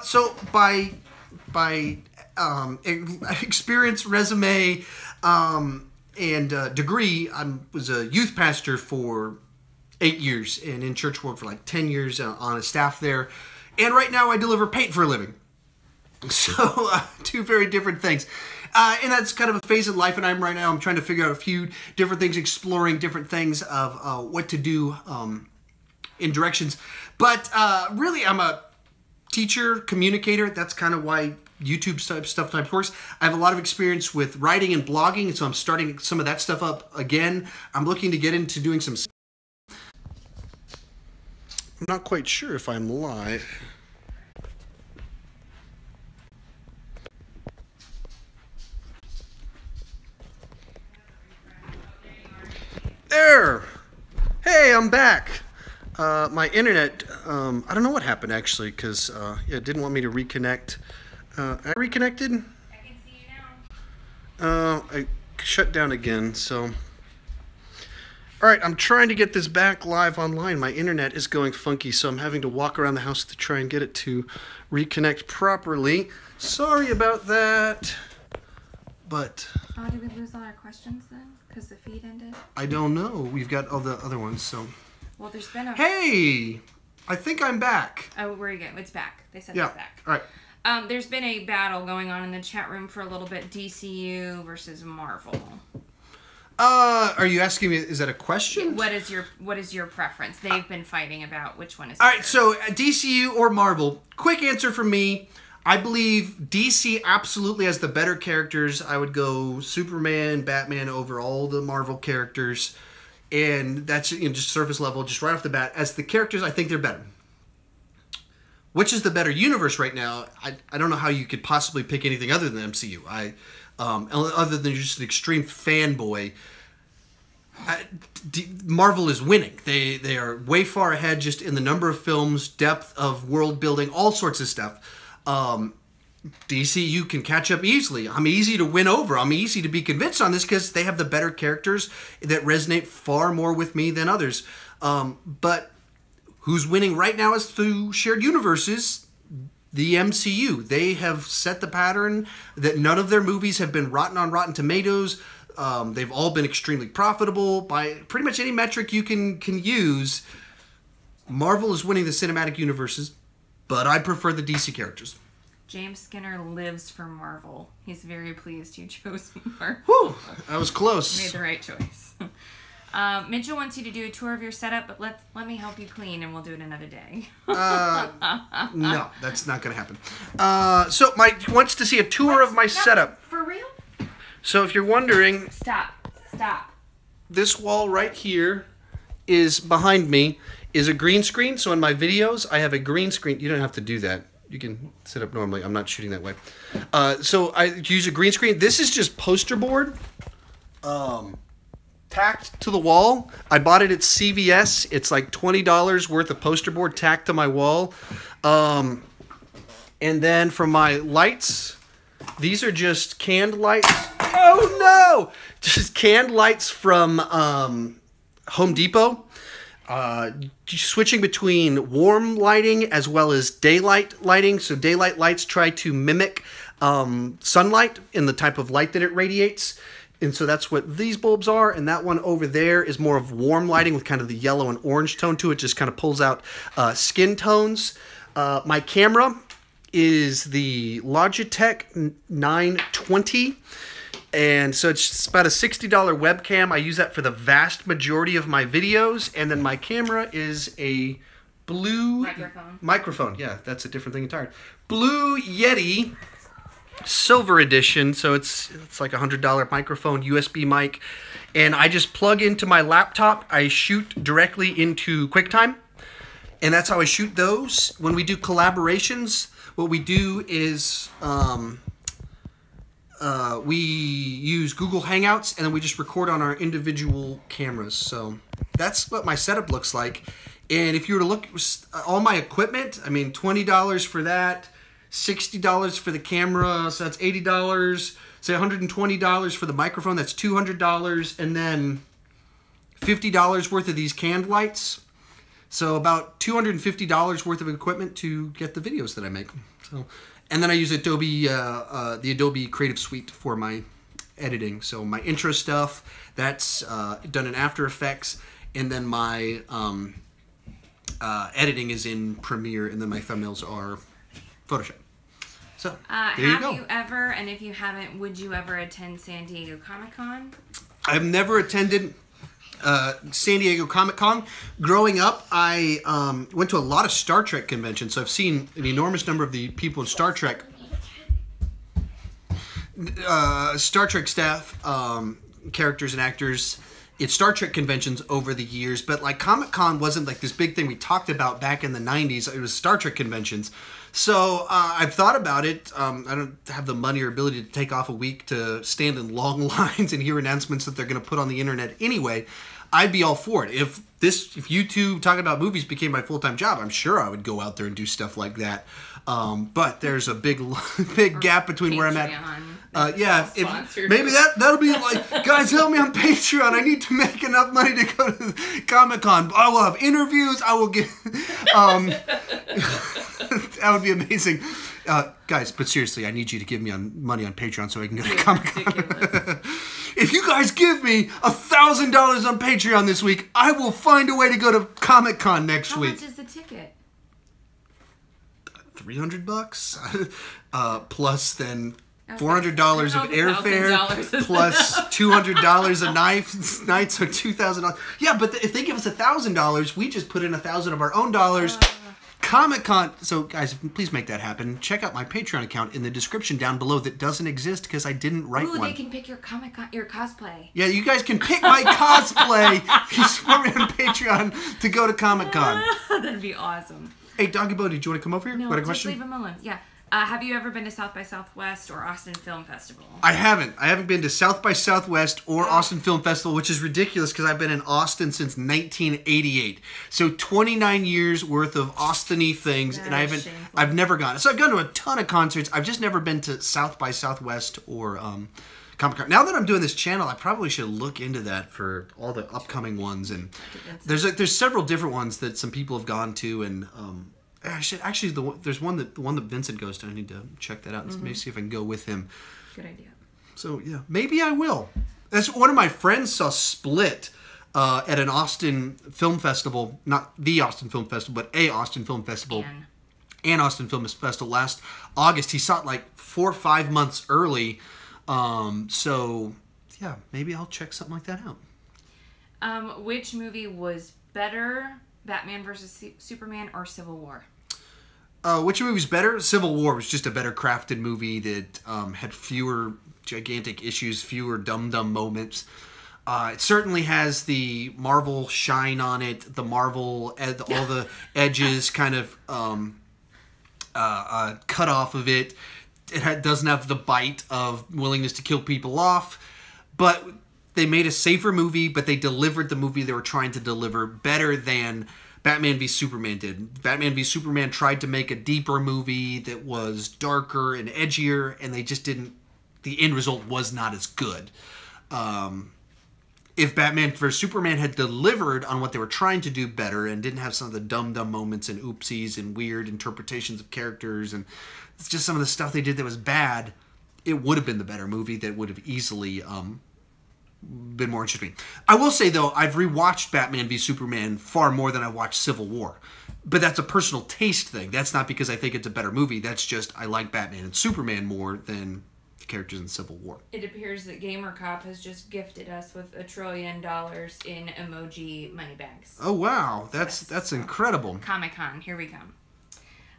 So by experience, resume, and degree, I was a youth pastor for 8 years, and in church work for like 10 years on a staff there. And right now I deliver paint for a living. So two very different things. And that's kind of a phase of life, and I'm right now, I'm trying to figure out a few different things, exploring different things of what to do in directions. But really, I'm a teacher, communicator. That's kind of why YouTube stuff type works. I have a lot of experience with writing and blogging, so I'm starting some of that stuff up again. I'm looking to get into doing some... I'm not quite sure if I'm live. There! Hey, I'm back. My internet, I don't know what happened actually, because it didn't want me to reconnect. I reconnected? I can see you now. I shut down again, so... Alright, I'm trying to get this back live online. My internet is going funky, so I'm having to walk around the house to try and get it to reconnect properly. Sorry about that. But... Oh, did we lose all our questions then? Because the feed ended? I don't know. We've got all the other ones, so... Well, there's been a... Hey! I think I'm back. Oh, where are you going? It's back. They said it's back. Alright. There's been a battle going on in the chat room for a little bit. DCU versus Marvel. Are you asking me, is that a question? What is your preference? They've been fighting about which one is better. All right, so DCU or Marvel? Quick answer from me. I believe DC absolutely has the better characters. I would go Superman, Batman over all the Marvel characters. And that's just surface level, just right off the bat. As the characters, I think they're better. Which is the better universe right now? I don't know how you could possibly pick anything other than MCU. Other than just an extreme fanboy, Marvel is winning. They are way far ahead just in the number of films, depth of world building, all sorts of stuff. DCU can catch up easily. I'm easy to win over. I'm easy to be convinced on this because they have the better characters that resonate far more with me than others. But who's winning right now is through shared universes. The MCU. They have set the pattern that none of their movies have been rotten on Rotten Tomatoes. They've all been extremely profitable by pretty much any metric you can use. Marvel is winning the cinematic universes, but I prefer the DC characters. James Skinner lives for Marvel. He's very pleased you chose Marvel. Whew, I was close. You made the right choice. Mitchell wants you to do a tour of your setup, but let me help you clean, and we'll do it another day. No, that's not going to happen. So Mike wants to see a tour of my setup. For real? So if you're wondering... Stop. This wall right here is behind me is a green screen. So in my videos, I have a green screen. You don't have to do that. You can sit up normally. I'm not shooting that way. So I use a green screen. This is just poster board. Tacked to the wall. I bought it at CVS. It's like $20 worth of poster board tacked to my wall. And then for my lights, these are just canned lights. Oh no! Just canned lights from Home Depot. switching between warm lighting as well as daylight lighting. So daylight lights try to mimic sunlight in the type of light that it radiates. And so that's what these bulbs are. And that one over there is more of warm lighting with kind of the yellow and orange tone to it. Just kind of pulls out skin tones. My camera is the Logitech 920. And so it's about a $60 webcam. I use that for the vast majority of my videos. And then my camera is a Blue... Microphone. Yeah, that's a different thing entirely. Blue Yeti Silver Edition. So it's like a $100 microphone, USB mic. And I just plug into my laptop. I shoot directly into QuickTime. And that's how I shoot those. When we do collaborations, what we do is... we use Google Hangouts, and then we just record on our individual cameras. So that's what my setup looks like. And if you were to look at all my equipment, I mean, $20 for that, $60 for the camera, so that's $80. Say $120 for the microphone, that's $200. And then $50 worth of these canned lights. So about $250 worth of equipment to get the videos that I make. So... And then I use Adobe, the Adobe Creative Suite for my editing. So my intro stuff, that's done in After Effects. And then my editing is in Premiere. And then my thumbnails are Photoshop. So there you go. Have you ever, and if you haven't, would you ever attend San Diego Comic-Con? I've never attended San Diego Comic-Con. Growing up, I went to a lot of Star Trek conventions, so I've seen an enormous number of the people in Star Trek staff, characters and actors at Star Trek conventions over the years. But like Comic-Con wasn't like this big thing we talked about back in the 90s. It was Star Trek conventions. So I've thought about it. I don't have the money or ability to take off a week to stand in long lines and hear announcements that they're going to put on the internet anyway. I'd be all for it. If YouTube talking about movies became my full-time job, I'm sure I would go out there and do stuff like that. But there's a big gap between where I'm at. Yeah, maybe that'll be like, guys, help me on Patreon. I need to make enough money to go to Comic-Con. I will have interviews. I will get... that would be amazing. Guys, but seriously, I need you to give me money on Patreon so I can go to Comic-Con. If you guys give me $1,000 on Patreon this week, I will find a way to go to Comic-Con next week. How much is the ticket? $300 plus then $400 of airfare plus $200 a night, so $2,000. Yeah, but if they give us $1,000, we just put in $1,000 of our own dollars. Comic-Con. So guys, please make that happen. Check out my Patreon account in the description down below that doesn't exist because I didn't write one. They can pick your your cosplay. Yeah, you guys can pick my cosplay if you support me on Patreon to go to Comic-Con. That'd be awesome. Hey, Doggy Bo, did you want to come over here? No, got a just question? leave him alone. Yeah. Have you ever been to South by Southwest or Austin Film Festival? I haven't. I haven't been to South by Southwest or Austin Film Festival, which is ridiculous because I've been in Austin since 1988. So 29 years worth of Austin-y things, and I've never gone. So I've gone to a ton of concerts. I've just never been to South by Southwest or Comic-Con. Now that I'm doing this channel, I probably should look into that for all the upcoming ones. And there's several different ones that some people have gone to, and actually, there's one that Vincent goes to. I need to check that out and maybe see if I can go with him. Good idea. So yeah, maybe I will. That's one of my friends saw Split at an Austin Film Festival, not the Austin Film Festival, but a Austin Film Festival, and Austin Film Festival last August. He saw it like 4 or 5 months early. So yeah, maybe I'll check something like that out. Which movie was better? Batman vs. Superman or Civil War? Which movie was better? Civil War was just a better crafted movie that had fewer gigantic issues, fewer dumb moments. It certainly has the Marvel shine on it, the Marvel, all the edges kind of cut off of it. It doesn't have the bite of willingness to kill people off, but they made a safer movie, but they delivered the movie they were trying to deliver better than Batman v Superman did. Batman v Superman tried to make a deeper movie that was darker and edgier, and they just didn't... The end result was not as good. if Batman vs. Superman had delivered on what they were trying to do better and didn't have some of the dumb moments and oopsies and weird interpretations of characters and it's just some of the stuff they did that was bad, it would have been the better movie that would have easily been more interesting. I will say, though, I've rewatched Batman v Superman far more than I watched Civil War. But that's a personal taste thing. That's not because I think it's a better movie. That's just I like Batman and Superman more than the characters in Civil War. It appears that Gamer Cop has just gifted us with $1 trillion in emoji money bags. Oh, wow. That's incredible. Comic-Con. Here we come.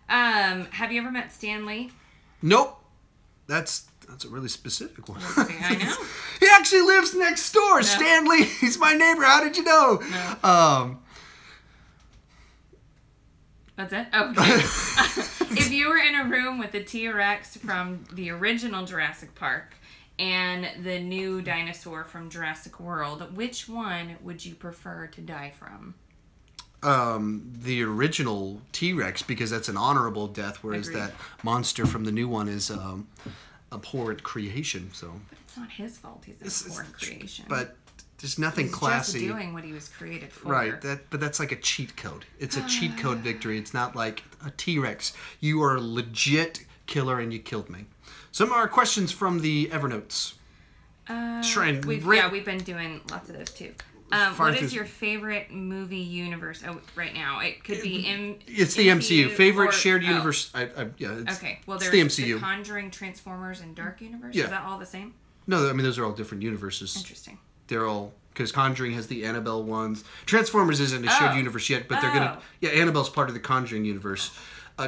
Have you ever met Stan Lee? Nope. That's a really specific one. I know. He actually lives next door. No. Stan Lee. He's my neighbor. How did you know? No. What's that? Oh, okay. If you were in a room with the T-Rex from the original Jurassic Park and the new dinosaur from Jurassic World, which one would you prefer to die from? The original T-Rex, because that's an honorable death, whereas Agreed. that monster from the new one is abhorrent creation. So, But it's not his fault. He's a abhorrent creation. But there's nothing He's classy. just doing what he was created for. Right, but that's like a cheat code. It's a cheat code victory. It's not like a T-Rex. You are a legit killer and you killed me. Some of our questions from the Evernotes. We've been doing lots of those too. What is your favorite movie universe right now? It could be It's the MCU. Favorite shared universe. Okay, well, there's the MCU. The Conjuring, Transformers, and Dark Universe. Yeah. Is that all the same? No, I mean, those are all different universes. Interesting. They're all, because Conjuring has the Annabelle ones. Transformers isn't a shared universe yet, but they're going to... Yeah, Annabelle's part of the Conjuring universe.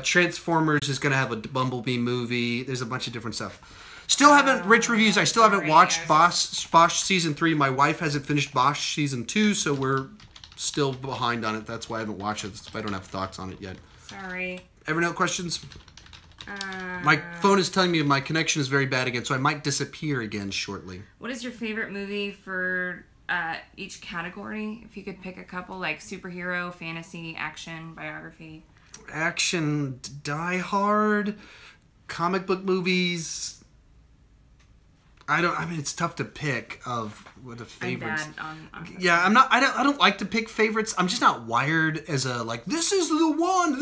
Transformers is going to have a Bumblebee movie. There's a bunch of different stuff. Still haven't... Rich reviews. I still haven't watched Bosch Season 3. My wife hasn't finished Bosch Season 2, so we're still behind on it. That's why I haven't watched it. I don't have thoughts on it yet. Sorry. Evernote questions? My phone is telling me my connection is very bad again, so I might disappear again shortly. What is your favorite movie for each category? If you could pick a couple, like superhero, fantasy, action, biography. Action, Die Hard, comic book movies. I mean, it's tough to pick of what the favorites. I'm bad on yeah, I don't like to pick favorites. I'm just not wired as a like this is the one.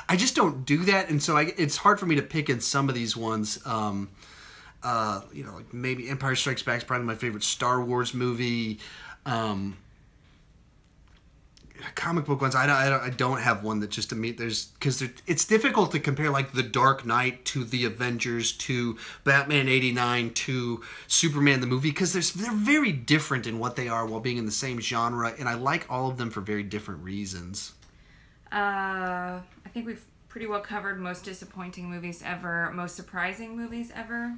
I just don't do that, and so it's hard for me to pick in some of these ones. Like maybe Empire Strikes Back is probably my favorite Star Wars movie. Comic book ones, I don't have one that just to me because it's difficult to compare like The Dark Knight to The Avengers to Batman '89 to Superman the movie because they're very different in what they are while being in the same genre, and I like all of them for very different reasons. I think we've pretty well covered most disappointing movies ever, most surprising movies ever.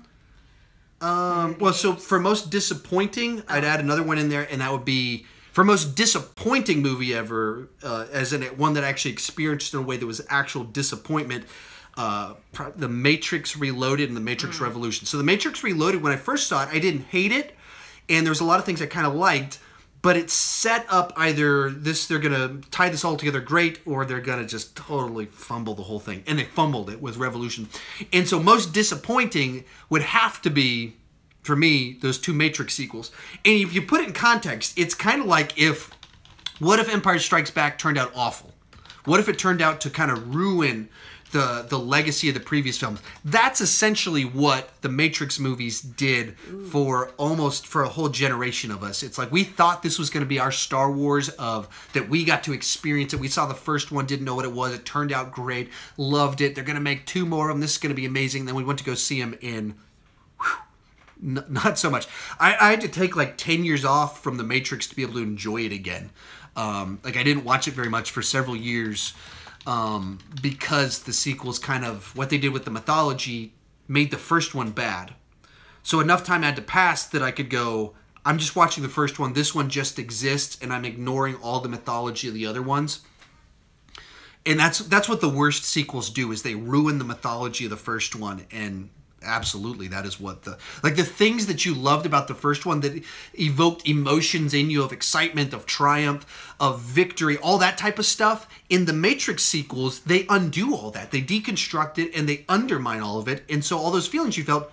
Well, so for most disappointing, I'd add another one in there, and that would be. For most disappointing movie ever, as in one that I actually experienced in a way that was actual disappointment, The Matrix Reloaded and The Matrix Revolution. So The Matrix Reloaded, when I first saw it, I didn't hate it, and there was a lot of things I kind of liked, but it set up either they're going to tie this all together great, or they're going to just totally fumble the whole thing. And they fumbled it with Revolution. And so most disappointing would have to be... For me, those two Matrix sequels. And if you put it in context, it's kind of like what if Empire Strikes Back turned out awful? What if it turned out to kind of ruin the legacy of the previous films? That's essentially what the Matrix movies did for a whole generation of us. It's like we thought this was going to be our Star Wars that we got to experience it. We saw the first one, didn't know what it was. It turned out great. Loved it. They're going to make 2 more of them. This is going to be amazing. Then we went to go see them in... Not so much. I had to take like 10 years off from The Matrix to be able to enjoy it again. I didn't watch it very much for several years because the sequels kind of, what they did with the mythology made the first one bad. So enough time had to pass that I could go, I'm just watching the first one. This one just exists and I'm ignoring all the mythology of the other ones. And that's what the worst sequels do, is they ruin the mythology of the first one. And absolutely, that is what the things that you loved about the first one that evoked emotions in you of excitement, of triumph, of victory, all that type of stuff. In the Matrix sequels, they undo all that. They deconstruct it and they undermine all of it. And so all those feelings you felt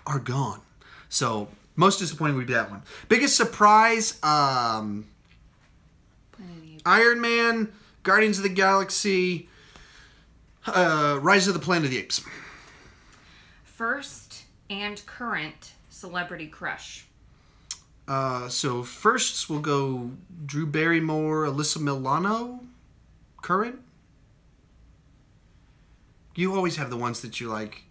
are gone. So Most disappointing would be that one. Biggest surprise, Iron Man, Guardians of the Galaxy, Rise of the Planet of the Apes. First and current celebrity crush. So firsts we'll go Drew Barrymore, Alyssa Milano. Current? You always have the ones that you like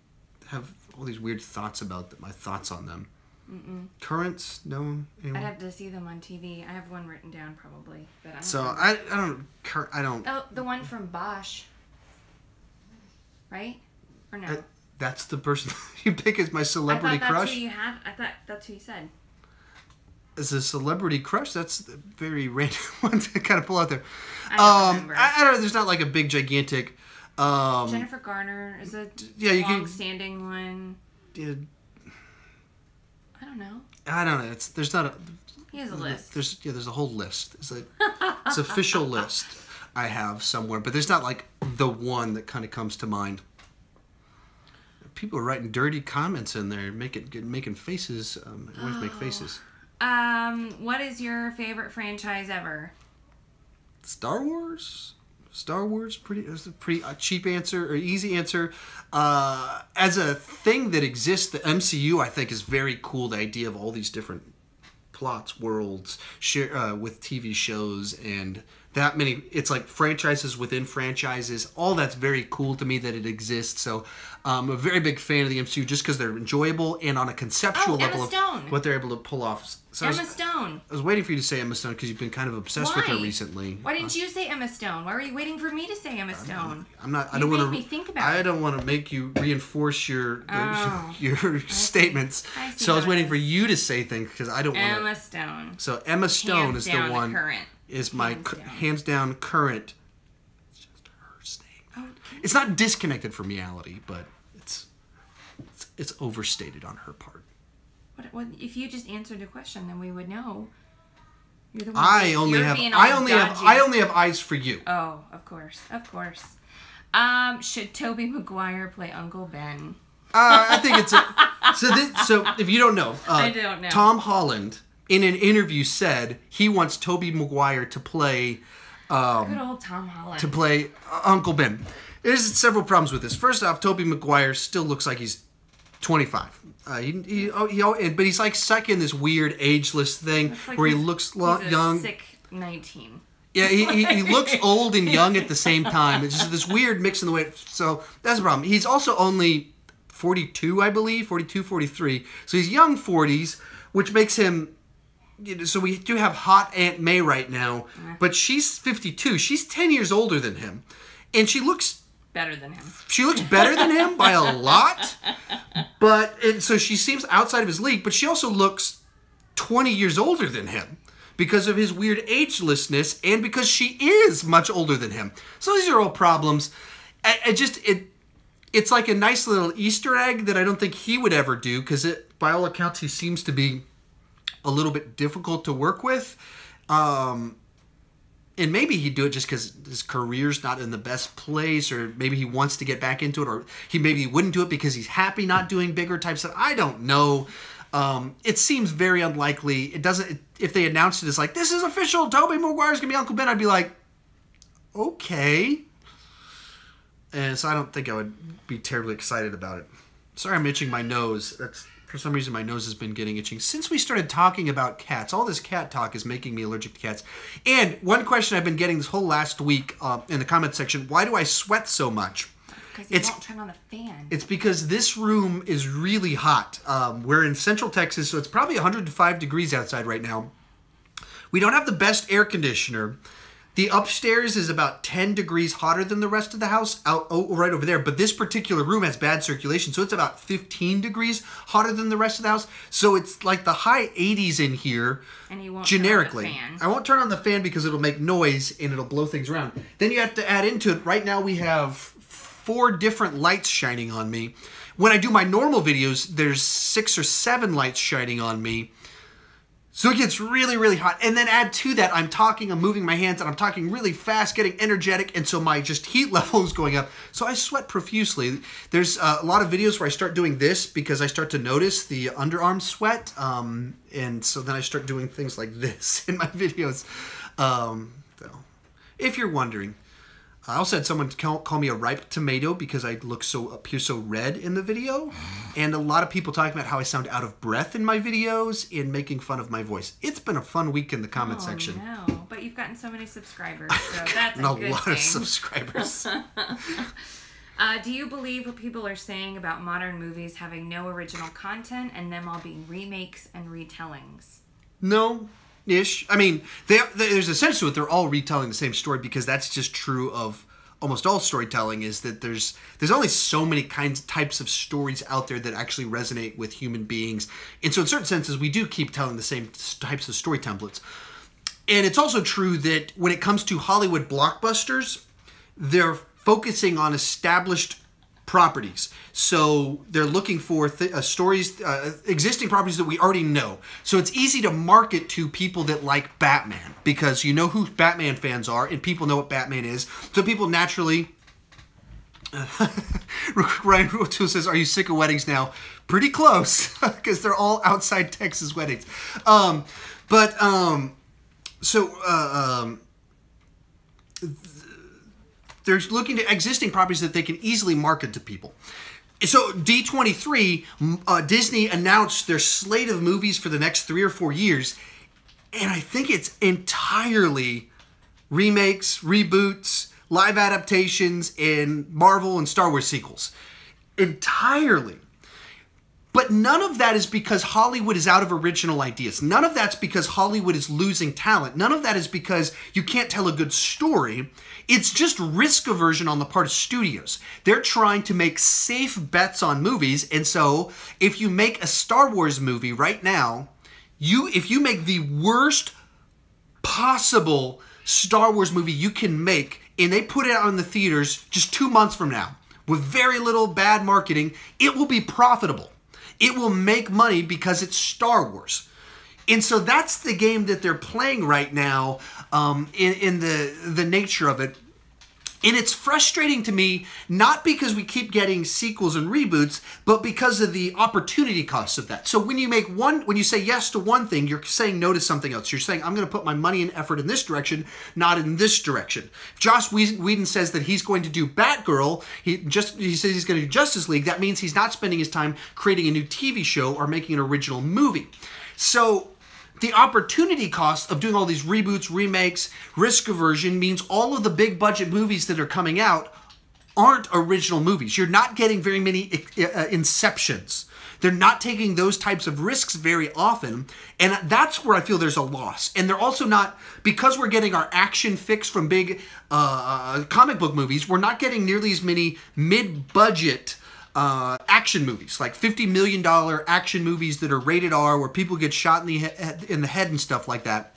have all these weird thoughts about. My thoughts on them. Currents? No. Anyone? I'd have to see them on TV. I have one written down probably, but I don't. Oh, the one from Bosch. Right? Or no? That's the person you pick as my celebrity crush. I thought that's who you had. I thought that's who you said. As a celebrity crush, that's the very random one to kind of pull out there. I don't remember. I don't know. There's not like a big gigantic. Jennifer Garner is a long-standing one. Yeah. I don't know. I don't know. There's not a. He has a list. There's a whole list. It's an official list I have somewhere, but there's not like the one that kind of comes to mind. People are writing dirty comments in there, making faces. I always make faces. What is your favorite franchise ever? Star Wars. It's a pretty cheap answer or easy answer. As a thing that exists, the MCU I think is very cool. The idea of all these different plots, worlds, with TV shows and that many. It's like franchises within franchises. All that's very cool to me that it exists. So I'm a very big fan of the MCU just because they're enjoyable and on a conceptual level of what they're able to pull off. So Emma Stone. I was waiting for you to say Emma Stone because you've been kind of obsessed with her recently. Why didn't you say Emma Stone? Why were you waiting for me to say Emma Stone? I'm not. I don't want to. Think about it. I don't want to make you reinforce your statements. So I was waiting for you to say things because I don't want to. Emma Stone. So Emma Stone is the one. Current. Is my hands down current. It's just her statement. Oh, it's not disconnected from reality, but it's overstated on her part. What if you just answered the question, then we would know. You're the one I only have eyes for you. Oh, of course. Should Tobey Maguire play Uncle Ben? I think it's so if you don't know, I don't know. Tom Holland in an interview said he wants Tobey Maguire to play good old Tom Holland to play Uncle Ben. There's several problems with this. First off, Tobey Maguire still looks like he's 25. But he's like stuck in this weird ageless thing where he looks young. Sick 19. Yeah, he looks old and young at the same time. It's just this weird mix in the way. So that's a problem. He's also only 42, I believe, 42, 43. So he's young 40s, which makes him. So we do have hot Aunt May right now, but she's 52. She's 10 years older than him, and she looks better than him. She looks better than him by a lot, and so she seems outside of his league, but she also looks 20 years older than him because of his weird agelessness and because she is much older than him. So these are all problems. It's like a nice little Easter egg that I don't think he would ever do because by all accounts, he seems to be a little bit difficult to work with. And maybe he'd do it just because his career's not in the best place, or maybe he wants to get back into it, or maybe he wouldn't do it because he's happy not doing bigger type stuff. I don't know. It seems very unlikely. It doesn't. If they announced it as like, this is official, Tobey Maguire's gonna be Uncle Ben, I'd be like, okay. And so I don't think I would be terribly excited about it. Sorry, I'm itching my nose. For some reason, my nose has been getting itching. Since we started talking about cats, all this cat talk is making me allergic to cats. And one question I've been getting this whole last week in the comment section, why do I sweat so much? Because you won't turn on the fan. It's because this room is really hot. We're in Central Texas, so it's probably 105 degrees outside right now. We don't have the best air conditioner. The upstairs is about 10 degrees hotter than the rest of the house, right over there. But this particular room has bad circulation, so it's about 15 degrees hotter than the rest of the house. So it's like the high 80s in here, and you won't generically. Turn on the fan. I won't turn on the fan because it'll make noise and it'll blow things around. Then you have to add into it, right now we have 4 different lights shining on me. When I do my normal videos, there's 6 or 7 lights shining on me. So it gets really, really hot. And then add to that, I'm talking, I'm moving my hands, and I'm talking really fast, getting energetic, and so my just heat level is going up. So I sweat profusely. There's a lot of videos where I start doing this because I start to notice the underarm sweat. And so then I start doing things like this in my videos. So if you're wondering, I also had someone call me a ripe tomato because I appear so red in the video. And a lot of people talking about how I sound out of breath in my videos and making fun of my voice. It's been a fun week in the comment section. No, but you've gotten so many subscribers, so that's a good thing. A lot of subscribers. Do you believe what people are saying about modern movies having no original content and them all being remakes and retellings? No. Ish. I mean, there's a sense to it. They're all retelling the same story because that's just true of almost all storytelling. Is that there's only so many types of stories out there that actually resonate with human beings, and so in certain senses, we do keep telling the same types of story templates. And it's also true that when it comes to Hollywood blockbusters, they're focusing on established properties. So they're looking for stories, existing properties that we already know. So it's easy to market to people that like Batman because you know who Batman fans are and people know what Batman is. So people naturally... Ryan Ruto says, are you sick of weddings now? Pretty close because they're all outside Texas weddings. They're looking to existing properties that they can easily market to people. So D23, Disney announced their slate of movies for the next 3 or 4 years, and I think it's entirely remakes, reboots, live adaptations, and Marvel and Star Wars sequels. Entirely. But none of that is because Hollywood is out of original ideas. None of that's because Hollywood is losing talent. None of that is because you can't tell a good story. It's just risk aversion on the part of studios. They're trying to make safe bets on movies, and so if you make a Star Wars movie right now, if you make the worst possible Star Wars movie you can make, and they put it out in the theaters just 2 months from now, with very little bad marketing, it will be profitable. It will make money because it's Star Wars. And so that's the game that they're playing right now in the nature of it. And it's frustrating to me, not because we keep getting sequels and reboots, but because of the opportunity costs of that. So when you say yes to one thing, you're saying no to something else. You're saying, I'm going to put my money and effort in this direction, not in this direction. If Joss Whedon says that he's going to do Batgirl, he says he's going to do Justice League, that means he's not spending his time creating a new TV show or making an original movie. So the opportunity cost of doing all these reboots, remakes, risk aversion means all of the big budget movies that are coming out aren't original movies. You're not getting very many inceptions. They're not taking those types of risks very often, and that's where I feel there's a loss. And they're also not, because we're getting our action fix from big comic book movies, we're not getting nearly as many mid-budget action movies, like $50 million action movies that are rated R, where people get shot in the head and stuff like that.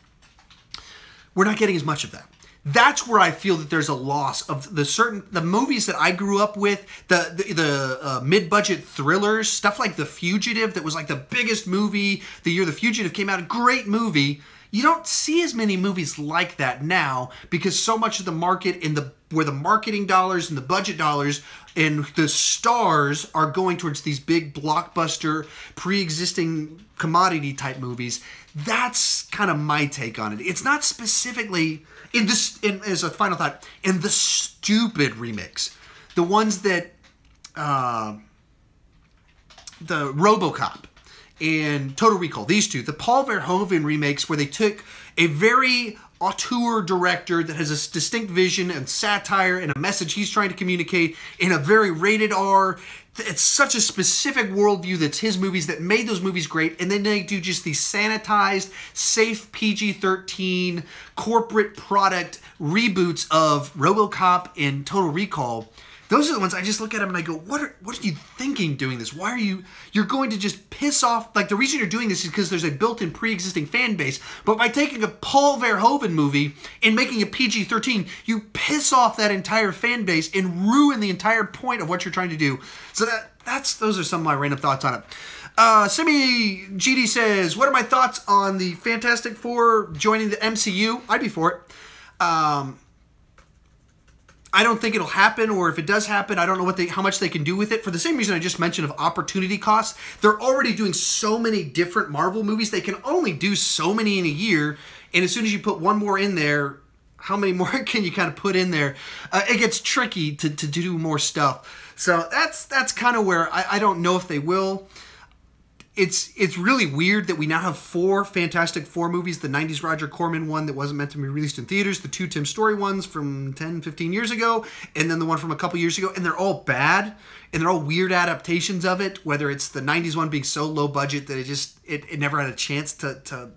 We're not getting as much of that. That's where I feel that there's a loss of the movies that I grew up with, the mid-budget thrillers, stuff like The Fugitive, that was like the biggest movie the year The Fugitive came out, a great movie. You don't see as many movies like that now because so much of the market where the marketing dollars and the budget dollars and the stars are going towards these big blockbuster, pre-existing commodity type movies. That's kind of my take on it. It's not specifically as a final thought, in the stupid remakes, the ones that the RoboCop and Total Recall, these two, the Paul Verhoeven remakes, where they took a very auteur director that has a distinct vision and satire and a message he's trying to communicate in a very rated R. It's such a specific worldview that's his movies that made those movies great, and then they do just these sanitized, safe PG-13 corporate product reboots of RoboCop and Total Recall. Those are the ones I just look at them and I go, what are you thinking doing this? Why are you're going to just piss off, like the reason you're doing this is because there's a built-in pre-existing fan base, but by taking a Paul Verhoeven movie and making it PG-13, you piss off that entire fan base and ruin the entire point of what you're trying to do. So those are some of my random thoughts on it. Simi GD says, what are my thoughts on the Fantastic Four joining the MCU? I'd be for it. I don't think it'll happen, or if it does happen, I don't know how much they can do with it. For the same reason I just mentioned of opportunity costs, they're already doing so many different Marvel movies. They can only do so many in a year, and as soon as you put one more in there, how many more can you kind of put in there? It gets tricky to do more stuff. So that's kind of where I don't know if they will. It's really weird that we now have 4 Fantastic Four movies. The 90s Roger Corman one that wasn't meant to be released in theaters, the 2 Tim Story ones from 10, 15 years ago, and then the one from a couple years ago, and they're all bad, and they're all weird adaptations of it, whether it's the 90s one being so low budget that it never had a chance to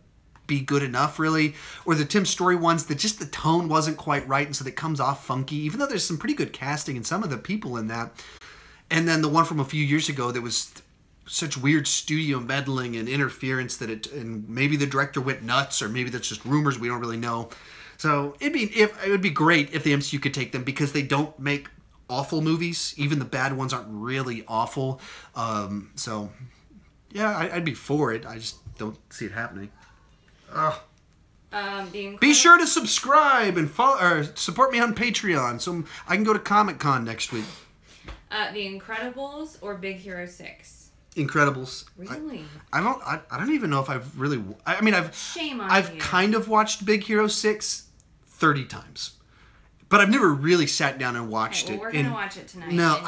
be good enough, really, or the Tim Story ones that just the tone wasn't quite right, and so that comes off funky, even though there's some pretty good casting and some of the people in that. And then the one from a few years ago that was such weird studio meddling and interference that and maybe the director went nuts, or maybe that's just rumors, we don't really know. So it would be great if the MCU could take them, because they don't make awful movies. Even the bad ones aren't really awful. So yeah, I'd be for it. I just don't see it happening. Be sure to subscribe and follow, or support me on Patreon so I can go to Comic-Con next week. The Incredibles or Big Hero 6? Incredibles. Really? I don't even know if I've really. I mean, Shame on I've you. kind of watched Big Hero 6 30 times, but I've never really sat down and watched it. We're gonna watch it tonight. No,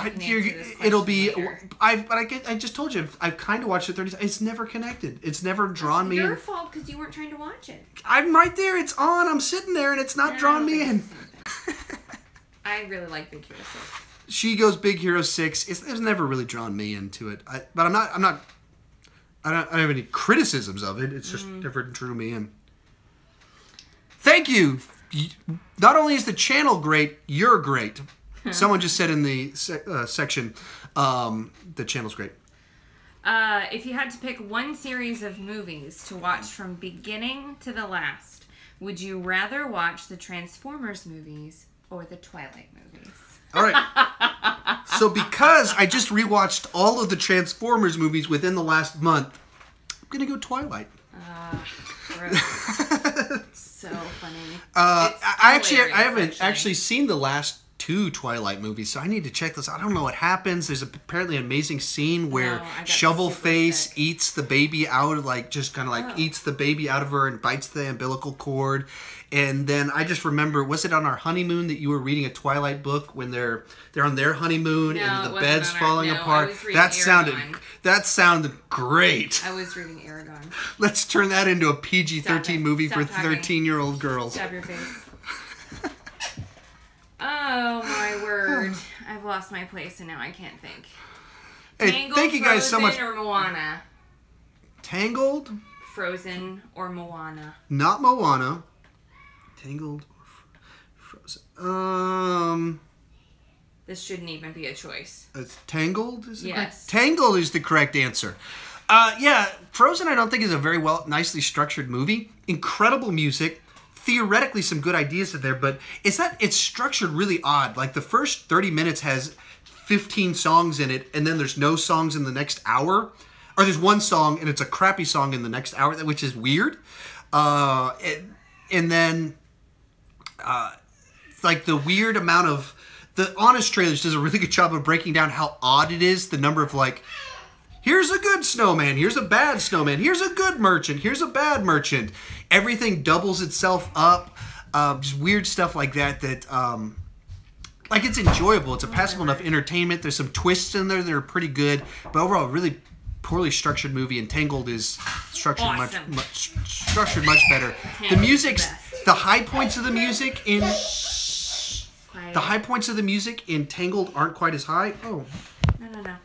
it'll be. Later. I just told you I've kind of watched it 30 times. It's never connected. It's never drawn me. It's your fault because you weren't trying to watch it. I'm right there. It's on. I'm sitting there, and it's not drawn me in. I really like Big Hero 6. She goes Big Hero 6. It's never really drawn me into it. But I don't have any criticisms of it. It's just never drew me in. Thank you. Not only is the channel great, you're great. Someone just said in the section, the channel's great. If you had to pick one series of movies to watch from beginning to the last, would you rather watch the Transformers movies or the Twilight movies? All right. So because I just rewatched all of the Transformers movies within the last month, I'm going to go Twilight. Gross. So funny. I haven't actually seen the last 2 Twilight movies, so I need to check this. I don't know what happens. There's apparently an amazing scene where Shovelface eats the baby out, eats the baby out of her and bites the umbilical cord. And then I just remember, was it on our honeymoon that you were reading a Twilight book when they're on their honeymoon and the bed's falling apart? That sounded great. I was reading Aragon. Let's turn that into a PG-13 movie for 13-year-old girls. Stab your face. Oh my word! I've lost my place and now I can't think. Hey, Tangled, thank you guys so much. Frozen or Moana? Tangled? Frozen or Moana? Not Moana. Tangled or Frozen. This shouldn't even be a choice. Tangled? Yes. Tangled is the correct answer. Yeah, Frozen I don't think is a very nicely structured movie. Incredible music. Theoretically some good ideas in there, but it's structured really odd. Like the first 30 minutes has 15 songs in it, and then there's no songs in the next hour. Or there's one song and it's a crappy song in the next hour, which is weird. And then like the weird amount of the Honest Trailers does a really good job of breaking down how odd it is. The number of here's a good snowman, here's a bad snowman, here's a good merchant, here's a bad merchant. Everything doubles itself up. Just weird stuff like that it's enjoyable. It's a passable enough entertainment. There's some twists in there that are pretty good, but overall, really poorly structured movie. And Tangled is structured much better. The music's the high points of the music in Tangled aren't quite as high. Oh, No.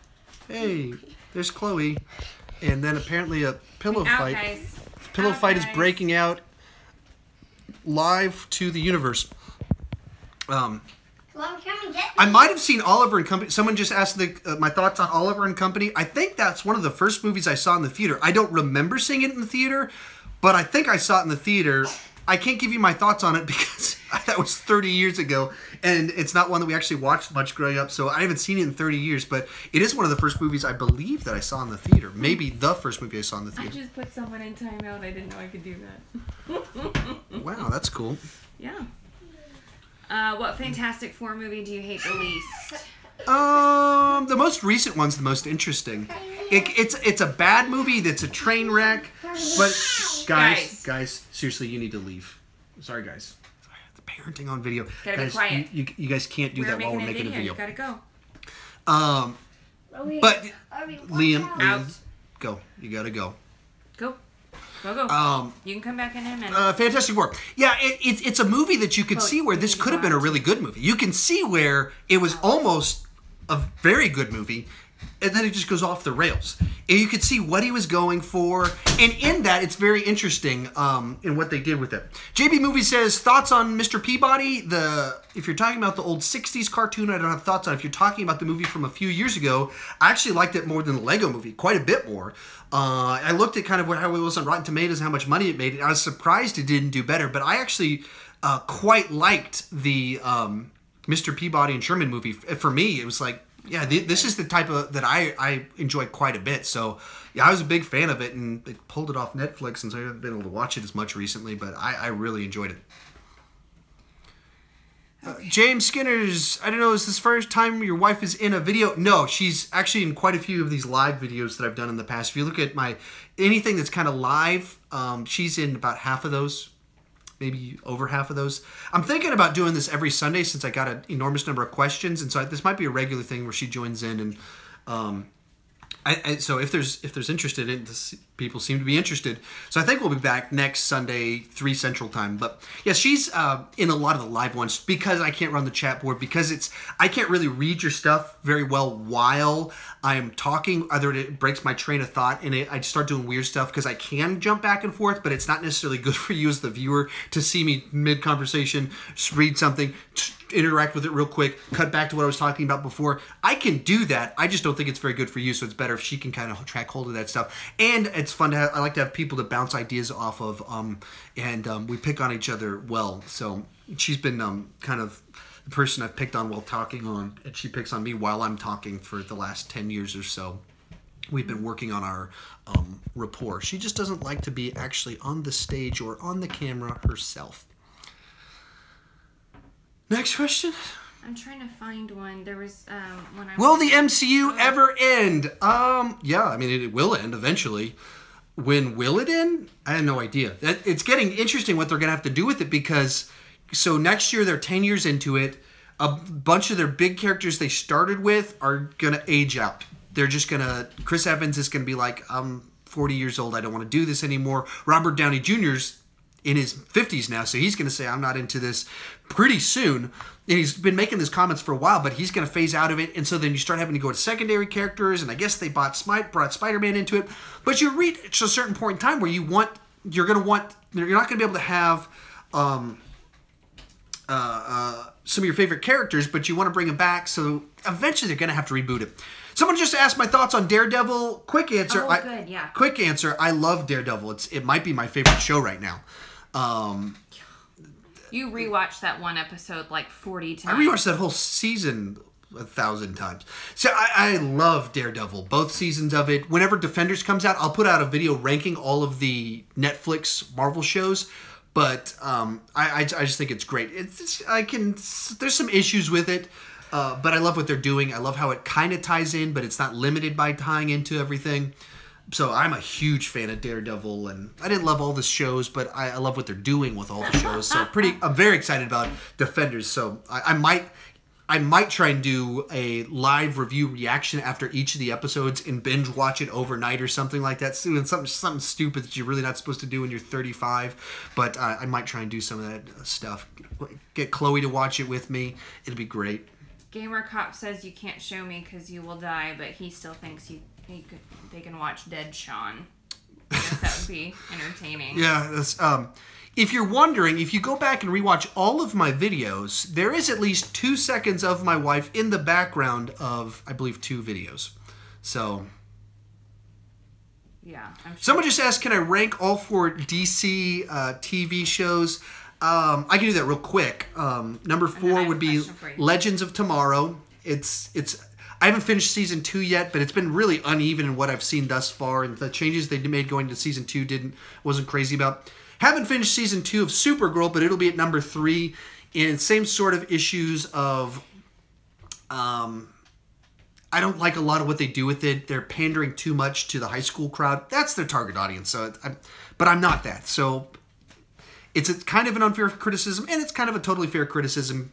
Hey, there's Chloe, and then apparently a pillow fight. Guys. Pillow fight is breaking out live to the universe. I might have seen Oliver and Company. Someone just asked my thoughts on Oliver and Company. I think that's one of the first movies I saw in the theater. I don't remember seeing it in the theater, but I think I saw it in the theater. I can't give you my thoughts on it because that was 30 years ago, and it's not one that we actually watched much growing up, so I haven't seen it in 30 years, but it is one of the first movies I believe that I saw in the theater. Maybe the first movie I saw in the theater. I just put someone in timeout. I didn't know I could do that. Wow, that's cool. Yeah. What Fantastic Four movie do you hate the least? The most recent one's the most interesting. It's a bad movie that's a train wreck, but guys, seriously, you need to leave. Sorry, guys. The parenting on video. Gotta guys, be quiet. You guys can't do that while we're making a video. You gotta go. But Liam, go. You gotta go. Go. You can come back in a minute. Fantastic Four. Yeah, it's a movie that you could see where this could have been a really good movie. You can see where it was almost a very good movie, and then it just goes off the rails. And you could see what he was going for, and in that, it's very interesting in what they did with it. JB Movie says, thoughts on Mr. Peabody? If you're talking about the old 60s cartoon, I don't have thoughts on it. If you're talking about the movie from a few years ago, I actually liked it more than the Lego Movie, quite a bit more. I looked at kind of how it was on Rotten Tomatoes and how much money it made, and I was surprised it didn't do better, but I actually quite liked the Mr. Peabody and Sherman movie. For me, it was like, yeah, this is the type of that I enjoy quite a bit. So, yeah, I was a big fan of it, and they pulled it off Netflix, and so I haven't been able to watch it as much recently, but I really enjoyed it. James Skinner's, I don't know, is this first time your wife is in a video? No, she's actually in quite a few of these live videos that I've done in the past. If you look at anything that's kind of live, she's in about half of those, maybe over half of those. I'm thinking about doing this every Sunday since I got an enormous number of questions, and so this might be a regular thing where she joins in, and so if there's interested in this, people seem to be interested. So I think we'll be back next Sunday, 3 Central Time. But yeah, she's in a lot of the live ones because I can't run the chat board, because I can't really read your stuff very well while I'm talking. Either it breaks my train of thought and I start doing weird stuff, because I can jump back and forth, but it's not necessarily good for you as the viewer to see me mid-conversation, just read something, interact with it real quick, cut back to what I was talking about before. I can do that. I just don't think it's very good for you, so it's better if she can kind of track hold of that stuff. And it's fun to have, I like to have people to bounce ideas off of, and we pick on each other well. So she's been kind of the person I've picked on while talking on, and she picks on me while I'm talking for the last 10 years or so. We've been working on our rapport. She just doesn't like to be actually on the stage or on the camera herself. Next question. I'm trying to find one. There was one. Will the MCU ever end? Yeah, I mean, it will end eventually. When will it end? I have no idea. It's getting interesting what they're going to have to do with it, because so next year they're 10 years into it. A bunch of their big characters they started with are going to age out. They're just going to... Chris Evans is going to be like, I'm 40 years old. I don't want to do this anymore. Robert Downey Jr.'s in his 50s now, so he's going to say, I'm not into this pretty soon. And he's been making these comments for a while, but he's going to phase out of it. And so then you start having to go to secondary characters, and I guess they brought Spider-Man into it. But you reach a certain point in time where you're not going to be able to have some of your favorite characters, but you want to bring them back. So eventually they're going to have to reboot it. Someone just asked my thoughts on Daredevil. Quick answer. Oh, good, yeah. Quick answer. I love Daredevil. It might be my favorite show right now. You rewatched that one episode like 40 times. I rewatched that whole season 1,000 times. So I love Daredevil. Both seasons of it. Whenever Defenders comes out, I'll put out a video ranking all of the Netflix Marvel shows. But I just think it's great. There's some issues with it. But I love what they're doing. I love how it kind of ties in, but it's not limited by tying into everything. So I'm a huge fan of Daredevil, and I didn't love all the shows, but I love what they're doing with all the shows. So I'm very excited about Defenders. So I might try and do a live review reaction after each of the episodes and binge watch it overnight or something like that. Something stupid that you're really not supposed to do when you're 35. But I might try and do some of that stuff. Get Chloe to watch it with me. It'll be great. Gamer Cop says you can't show me because you will die, but he still thinks they can watch Dead Sean. I guess that would be entertaining. Yeah, that's, if you're wondering, if you go back and rewatch all of my videos, there is at least 2 seconds of my wife in the background of, I believe, 2 videos. So, yeah, I'm sure. Someone just asked, can I rank all 4 DC TV shows? I can do that real quick. Number 4 would be Legends of Tomorrow. I haven't finished season 2 yet, but it's been really uneven in what I've seen thus far, and the changes they made going to season 2 wasn't crazy about. Haven't finished season 2 of Supergirl, but it'll be at number 3. And same sort of issues of, I don't like a lot of what they do with it. They're pandering too much to the high school crowd. That's their target audience. So, but I'm not that. So it's kind of an unfair criticism, and it's kind of a totally fair criticism.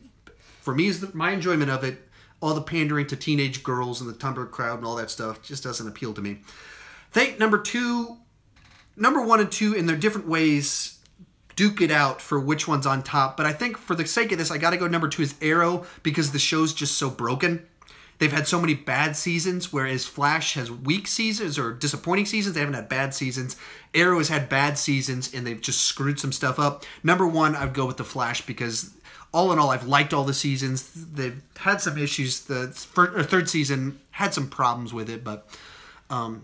For me, is my enjoyment of it. All the pandering to teenage girls and the Tumblr crowd and all that stuff just doesn't appeal to me. I think number 1 and 2 in their different ways duke it out for which one's on top. But I think for the sake of this, I got to go number 2 is Arrow, because the show's just so broken. They've had so many bad seasons, whereas Flash has weak seasons or disappointing seasons. They haven't had bad seasons. Arrow has had bad seasons, and they've just screwed some stuff up. Number 1, I'd go with the Flash, because all in all, I've liked all the seasons. They've had some issues. The third season had some problems with it, but I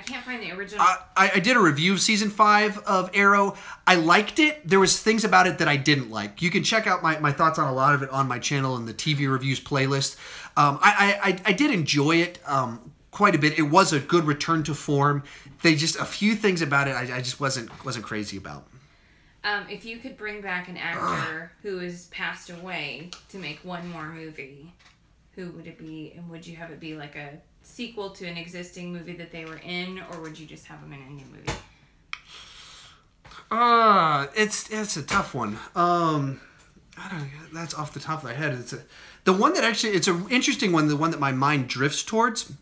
can't find the original. I did a review of season 5 of Arrow. I liked it. There was things about it that I didn't like. You can check out my thoughts on a lot of it on my channel in the TV reviews playlist. I did enjoy it quite a bit. It was a good return to form. A few things about it I just wasn't crazy about. If you could bring back an actor who has passed away to make one more movie, who would it be? And would you have it be like a sequel to an existing movie that they were in, or would you just have them in a new movie? It's a tough one. I don't know. That's off the top of my head. The one that actually, it's an interesting one, the one that my mind drifts towards.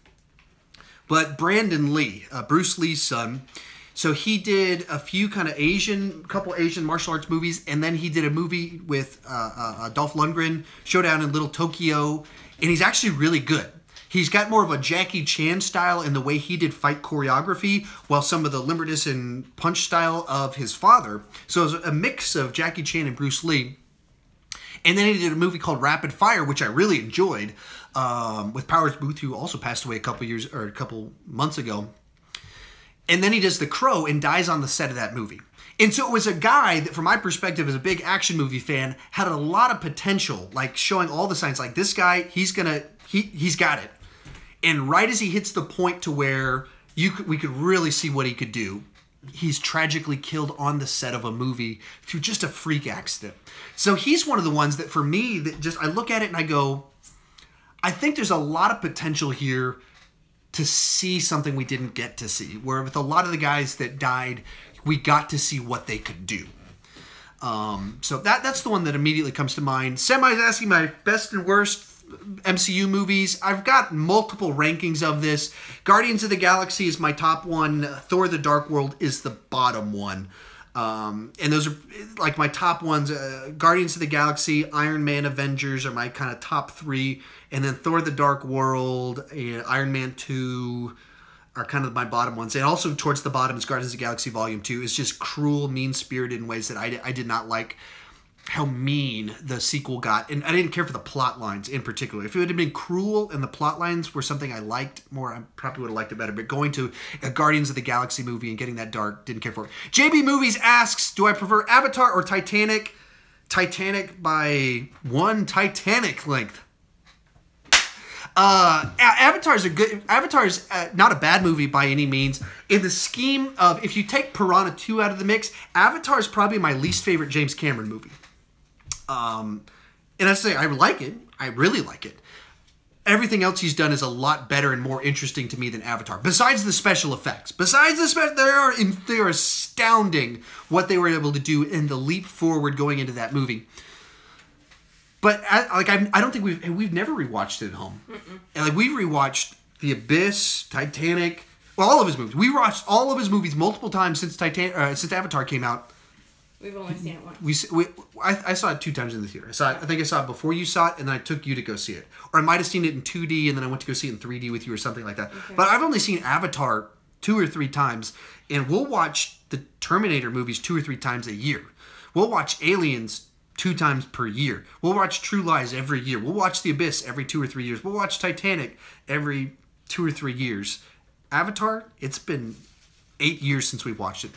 But Brandon Lee, Bruce Lee's son. So he did a few couple Asian martial arts movies, and then he did a movie with Dolph Lundgren, Showdown in Little Tokyo, and he's actually really good. He's got more of a Jackie Chan style in the way he did fight choreography, while some of the limberness and punch style of his father. So it was a mix of Jackie Chan and Bruce Lee. And then he did a movie called Rapid Fire, which I really enjoyed, with Powers Booth, who also passed away a couple months ago. And then he does The Crow and dies on the set of that movie. And so it was a guy that, from my perspective as a big action movie fan, had a lot of potential, like showing all the signs, like this guy, he's got it. And right as he hits the point to where we could really see what he could do, he's tragically killed on the set of a movie through just a freak accident. So he's one of the ones that, for me, that just, I look at it and I go, I think there's a lot of potential here to see something we didn't get to see. Where with a lot of the guys that died, we got to see what they could do. So that's the one that immediately comes to mind. Semi's asking my best and worst MCU movies. I've got multiple rankings of this. Guardians of the Galaxy is my top one. Thor: The Dark World is the bottom one. And those are like my top ones. Guardians of the Galaxy, Iron Man, Avengers are my kind of top 3. And then Thor: The Dark World and Iron Man 2 are kind of my bottom ones. And also towards the bottom is Guardians of the Galaxy Volume 2. It's just cruel, mean-spirited in ways that I did not like how mean the sequel got. And I didn't care for the plot lines in particular. If it had been cruel and the plot lines were something I liked more, I probably would have liked it better. But going to a Guardians of the Galaxy movie and getting that dark, didn't care for it. JB Movies asks, do I prefer Avatar or Titanic? Titanic by one Titanic length. Avatar's not a bad movie by any means. In the scheme of, if you take Piranha 2 out of the mix, Avatar is probably my least favorite James Cameron movie. And I say I like it. I really like it. Everything else he's done is a lot better and more interesting to me than Avatar. Besides the special effects. They are astounding what they were able to do in the leap forward going into that movie. But I don't think we've never rewatched it at home. And like we've rewatched The Abyss, Titanic, well, all of his movies. We watched all of his movies multiple times since Avatar came out. We've only seen it once. I saw it 2 times in the theater. I think I saw it before you saw it, and then I took you to go see it. Or I might have seen it in 2D, and then I went to go see it in 3D with you or something like that. Okay. But I've only seen Avatar 2 or 3 times, and we'll watch the Terminator movies 2 or 3 times a year. We'll watch Aliens 2 times per year. We'll watch True Lies every year. We'll watch The Abyss every 2 or 3 years. We'll watch Titanic every 2 or 3 years. Avatar, it's been 8 years since we've watched it.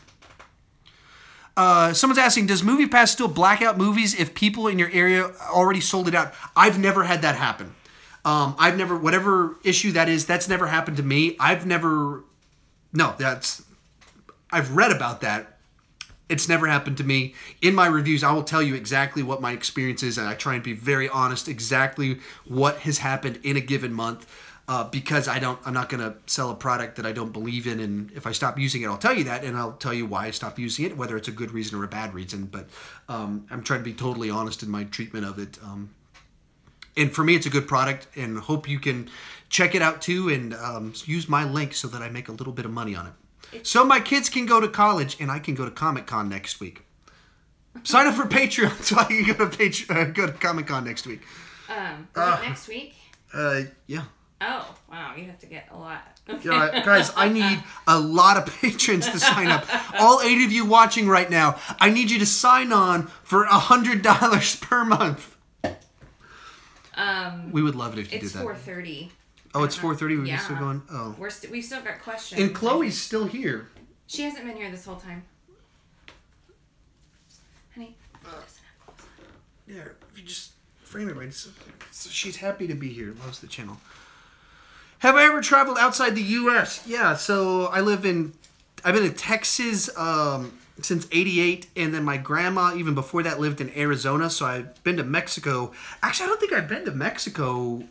Someone's asking, does MoviePass still black out movies if people in your area already sold it out? I've never had that happen. I've never, whatever issue that is, that's never happened to me. I've read about that. It's never happened to me. In my reviews, I will tell you exactly what my experience is, and I try and be very honest exactly what has happened in a given month, because I'm not going to sell a product that I don't believe in, and if I stop using it, I'll tell you that, and I'll tell you why I stopped using it, whether it's a good reason or a bad reason, but I'm trying to be totally honest in my treatment of it. And for me, it's a good product, and hope you can check it out too, and use my link so that I make a little bit of money on it. So my kids can go to college, and I can go to Comic-Con next week. Sign up for Patreon so I can go to Comic-Con next week. Is it next week? Yeah. Oh, wow. You have to get a lot. Okay. Yeah, guys, I need a lot of patrons to sign up. All 8 of you watching right now, I need you to sign on for $100 per month. We would love it if you did that. It's 4:30. Oh, it's 4:30. We're yeah. still going. Oh, we've still got questions. And Chloe's still here. She hasn't been here this whole time. Honey, there. If you just frame it right, so she's happy to be here. Loves the channel. Have I ever traveled outside the U.S.? Yeah. So I've been in Texas since '88, and then my grandma, even before that, lived in Arizona. So I've been to Mexico. Actually, I don't think I've been to Mexico.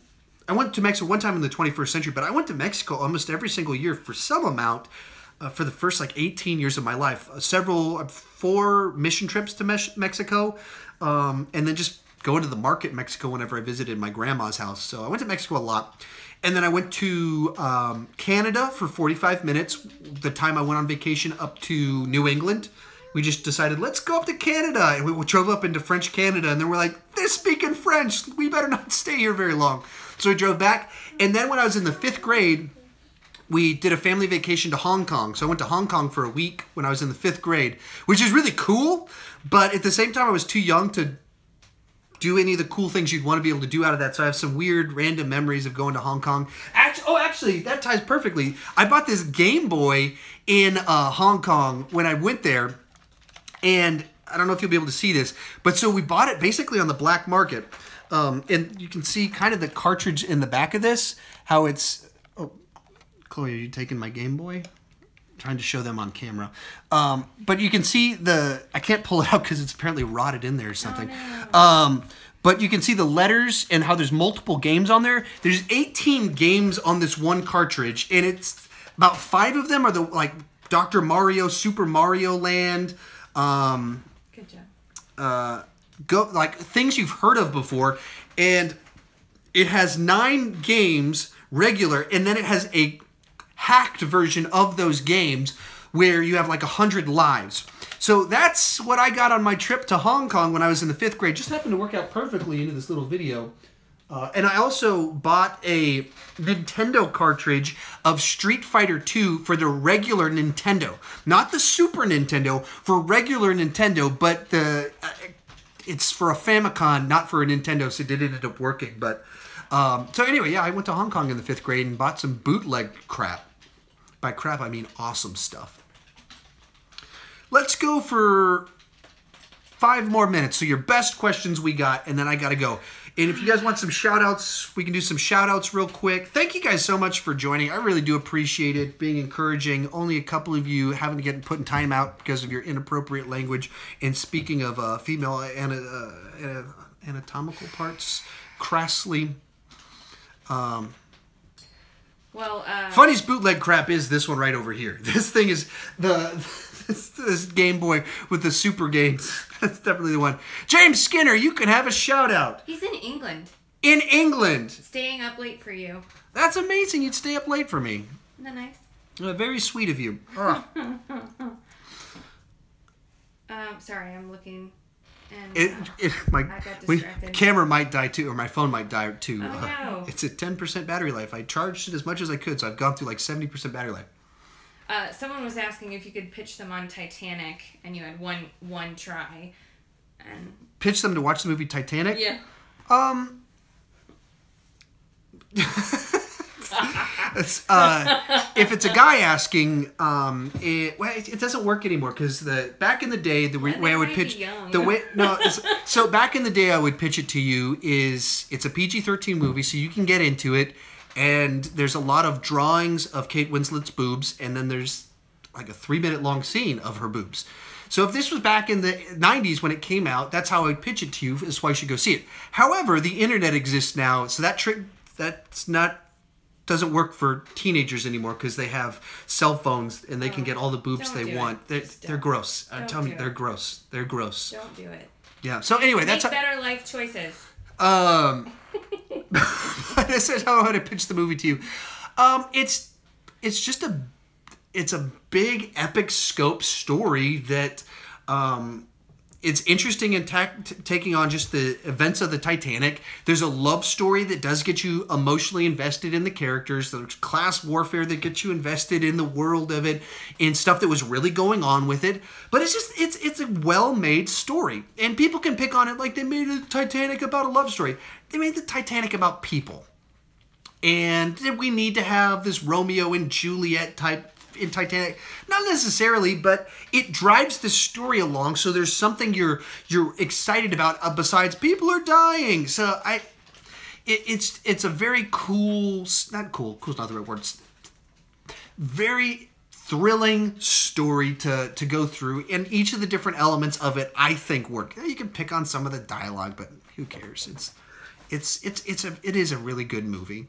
I went to Mexico one time in the 21st century, but I went to Mexico almost every single year for some amount for the first 18 years of my life. 4 mission trips to Mexico, and then just going to the market in Mexico whenever I visited my grandma's house. So I went to Mexico a lot. And then I went to Canada for 45 minutes, the time I went on vacation up to New England. We just decided, let's go up to Canada. And we drove up into French Canada, and then we're like, they're speaking French. We better not stay here very long. So we drove back. And then when I was in the 5th grade, we did a family vacation to Hong Kong. So I went to Hong Kong for a week when I was in the 5th grade, which is really cool. But at the same time, I was too young to do any of the cool things you'd want to be able to do out of that. So I have some weird random memories of going to Hong Kong. Actually, that ties perfectly. I bought this Game Boy in Hong Kong when I went there. And I don't know if you'll be able to see this, but so we bought it basically on the black market. And you can see kind of the cartridge in the back of this, how it's... Oh, Chloe, are you taking my Game Boy? I'm trying to show them on camera. But you can see I can't pull it out because it's apparently rotted in there or something. Oh, no. But you can see the letters and how there's multiple games on there. There's 18 games on this one cartridge, and it's about 5 of them are the Dr. Mario, Super Mario Land. Good job. Things you've heard of before, and it has 9 games regular, and then it has a hacked version of those games where you have 100 lives. So that's what I got on my trip to Hong Kong when I was in the 5th grade. Just happened to work out perfectly into this little video. And I also bought a Nintendo cartridge of Street Fighter 2 for the regular Nintendo. Not the Super Nintendo, for regular Nintendo, but it's for a Famicom, not for a Nintendo, so it didn't end up working. But so anyway, yeah, I went to Hong Kong in the 5th grade and bought some bootleg crap. By crap, I mean awesome stuff. Let's go for 5 more minutes. So your best questions we got, and then I got to go. And if you guys want some shout-outs, we can do some shout-outs real quick. Thank you guys so much for joining. I really do appreciate it, being encouraging. Only a couple of you having to get put in timeout because of your inappropriate language. And speaking of female anatomical parts, crassly. Funniest bootleg crap is this one right over here. This thing is this Game Boy with the Super games. That's definitely the one. James Skinner, you can have a shout out. He's in England. In England. Staying up late for you. That's amazing. You'd stay up late for me. Isn't that nice? Very sweet of you. Sorry, I'm looking. And my I got distracted. camera might die too, or my phone might die too. Oh, no. It's at 10% battery life. I charged it as much as I could, so I've gone through 70% battery life. Someone was asking if you could pitch them on Titanic, and you had one try. And pitch them to watch the movie Titanic? Yeah. If it's a guy asking, it doesn't work anymore because back in the day the way I would pitch so back in the day I would pitch it to you is it's a PG-13 movie, so you can get into it, and there's a lot of drawings of Kate Winslet's boobs, and then there's like a 3-minute long scene of her boobs. So if this was back in the 90s when it came out, that's how I would pitch it to you. Is why you should go see it. However, the internet exists now, so that trick doesn't work for teenagers anymore because they have cell phones and they can get all the boobs they want. They're gross. I'm telling you, they're gross. They're gross. Don't do it. Yeah. So anyway, Make better life choices. This is how I would pitch the movie to you. It's just it's a big epic scope story that it's interesting in taking on just the events of the Titanic. There's a love story that does get you emotionally invested in the characters. There's class warfare that gets you invested in the world of it, in stuff that was really going on with it. But it's a well-made story. And people can pick on it like they made the Titanic about a love story. They made the Titanic about people. And did we need to have this Romeo and Juliet type in Titanic? Not necessarily, but it drives the story along, so there's something you're excited about besides people are dying. So it's a very cool's not the right word. It's very thrilling story to go through, and each of the different elements of it I think work. You can pick on some of the dialogue, but who cares? It is a really good movie.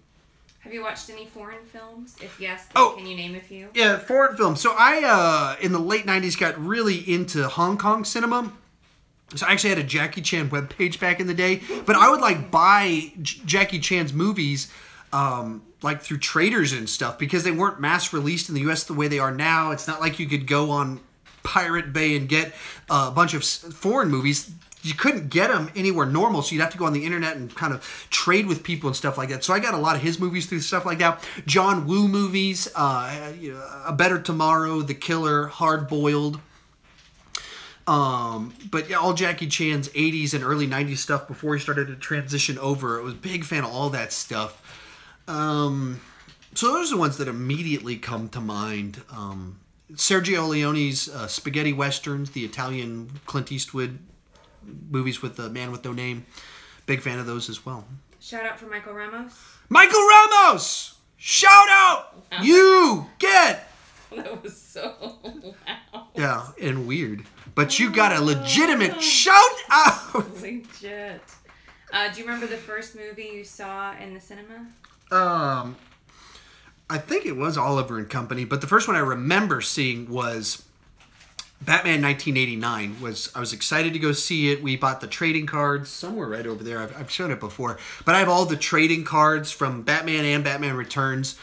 Have you watched any foreign films? If yes, then can you name a few? Yeah, foreign films. So I, in the late 90s, got really into Hong Kong cinema. So I actually had a Jackie Chan webpage back in the day. But I would buy Jackie Chan's movies through traders and stuff because they weren't mass released in the U.S. the way they are now. It's not like you could go on Pirate Bay and get a bunch of foreign movies. You couldn't get them anywhere normal, so you'd have to go on the internet and kind of trade with people and stuff like that. So I got a lot of his movies through stuff like that. John Woo movies, A Better Tomorrow, The Killer, Hard Boiled. But yeah, all Jackie Chan's 80s and early 90s stuff before he started to transition over. I was a big fan of all that stuff. So those are the ones that immediately come to mind. Sergio Leone's spaghetti westerns, the Italian Clint Eastwood movies with The Man with No Name. Big fan of those as well. Shout out for Michael Ramos. Michael Ramos! Shout out! You get! That was so loud. Yeah, and weird. But you got a legitimate shout out! Legit. Do you remember the first movie you saw in the cinema? I think it was Oliver and Company, but the first one I remember seeing was Batman 1989. I was excited to go see it. We bought the trading cards somewhere right over there. I've shown it before. But I have all the trading cards from Batman and Batman Returns.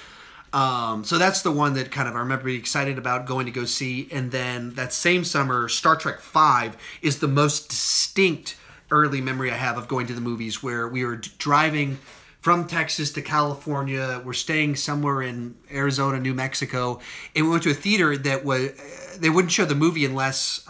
So that's the one that kind of I remember being excited about going to go see. And then that same summer, Star Trek V is the most distinct early memory I have of going to the movies, where we were driving from Texas to California. We're staying somewhere in Arizona, New Mexico, and we went to a theater that they wouldn't show the movie unless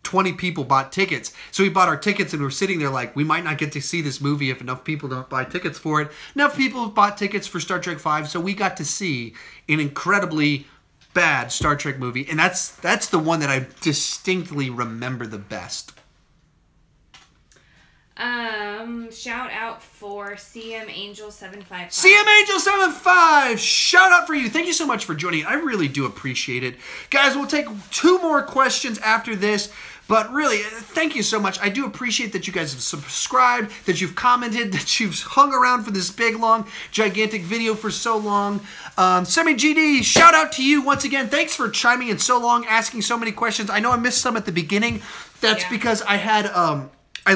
20 people bought tickets. So we bought our tickets and we're sitting there like, we might not get to see this movie if enough people don't buy tickets for it. Enough people bought tickets for Star Trek V, so we got to see an incredibly bad Star Trek movie, and that's the one that I distinctly remember the best. Shout out for CM Angel 755. CM Angel 75. Shout out for you. Thank you so much for joining. I really do appreciate it. Guys, we'll take 2 more questions after this. But really, thank you so much. I do appreciate that you guys have subscribed, that you've commented, that you've hung around for this big, long, gigantic video for so long. Semi GD, shout out to you once again. Thanks for chiming in so long, asking so many questions. I know I missed some at the beginning. That's because I had I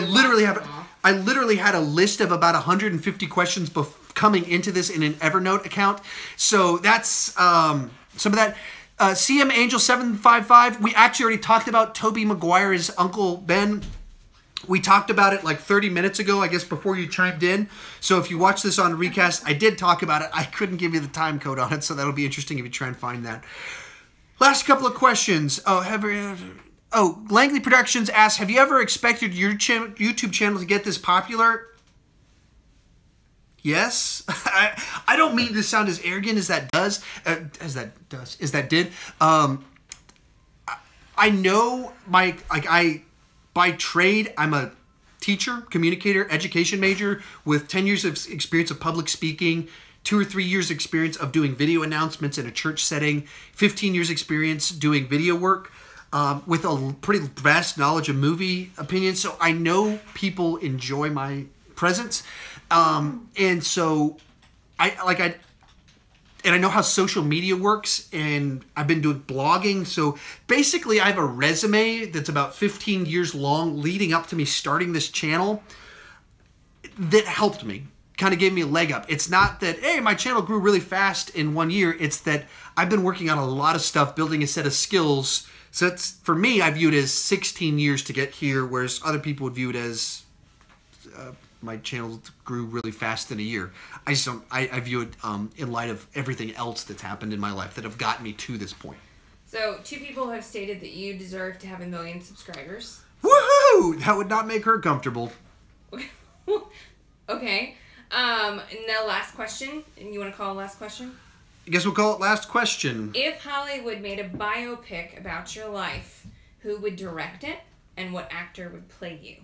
literally had a list of about 150 questions coming into this in an Evernote account. So that's some of that. CM Angel 755. We actually already talked about Tobey Maguire's Uncle Ben. We talked about it like 30 minutes ago, I guess, before you chimed in. So if you watch this on recast, I did talk about it. I couldn't give you the time code on it, so that'll be interesting if you try and find that. Last couple of questions. Langley Productions asks, have you ever expected your YouTube channel to get this popular? Yes. I don't mean to sound as arrogant as that did. I know by trade, I'm a teacher, communicator, education major with 10 years of experience of public speaking, 2 or 3 years experience of doing video announcements in a church setting, 15 years experience doing video work, with a pretty vast knowledge of movie opinions. So I know people enjoy my presence. And so and I know how social media works, and I've been doing blogging. So basically I have a resume that's about 15 years long leading up to me starting this channel that helped me, kind of gave me a leg up. It's not that, hey, my channel grew really fast in 1 year. It's that I've been working on a lot of stuff, building a set of skills. So it's, for me, I view it as 16 years to get here, whereas other people would view it as my channel grew really fast in a year. I just don't, I view it in light of everything else that's happened in my life that have gotten me to this point. So 2 people have stated that you deserve to have 1 million subscribers. Woohoo! That would not make her comfortable. Okay. And the last question, and you want to call it last question? I guess we'll call it last question. If Hollywood made a biopic about your life, who would direct it, and what actor would play you?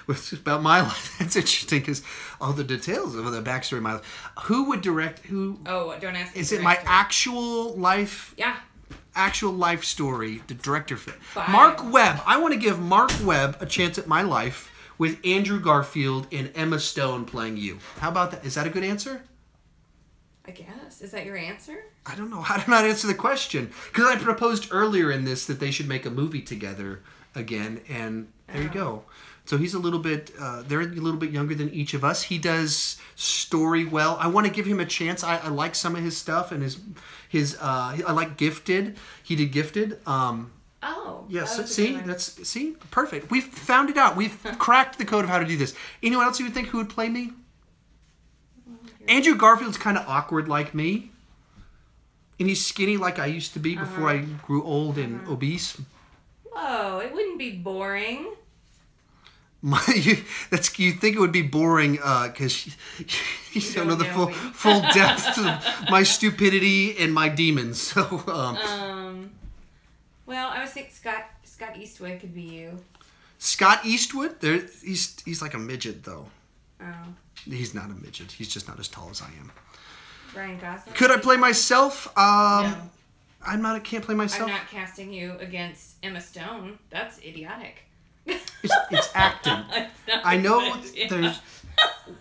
It's about my life. That's interesting because all the details of the backstory of my life. Who would direct who? Oh, don't ask me. Is it my actual life? Yeah. Actual life story, the director fit. Mark Webb. I want to give Mark Webb a chance at my life with Andrew Garfield and Emma Stone playing you. How about that? Is that a good answer? I guess. Is that your answer? I don't know. How did I answer the question? Because I proposed earlier in this that they should make a movie together again, and there you go. So he's a little bit, they're a little bit younger than each of us. He does story well. I want to give him a chance. I like some of his stuff, and I like Gifted. He did Gifted. Oh. Yes. See, perfect. We've found it out. We've cracked the code of how to do this. Anyone else you would think who would play me? Andrew Garfield's kind of awkward like me, and he's skinny like I used to be before I grew old and obese. Whoa, it wouldn't be boring. You think it would be boring because you don't know the full depth of my stupidity and my demons. So well, I was thinking Scott Eastwood could be you. Scott Eastwood? He's like a midget though. Oh. He's not a midget. He's just not as tall as I am. Ryan Gosling. Could I play myself? No. I can't play myself. I'm not casting you against Emma Stone. That's idiotic. It's acting. I know there's.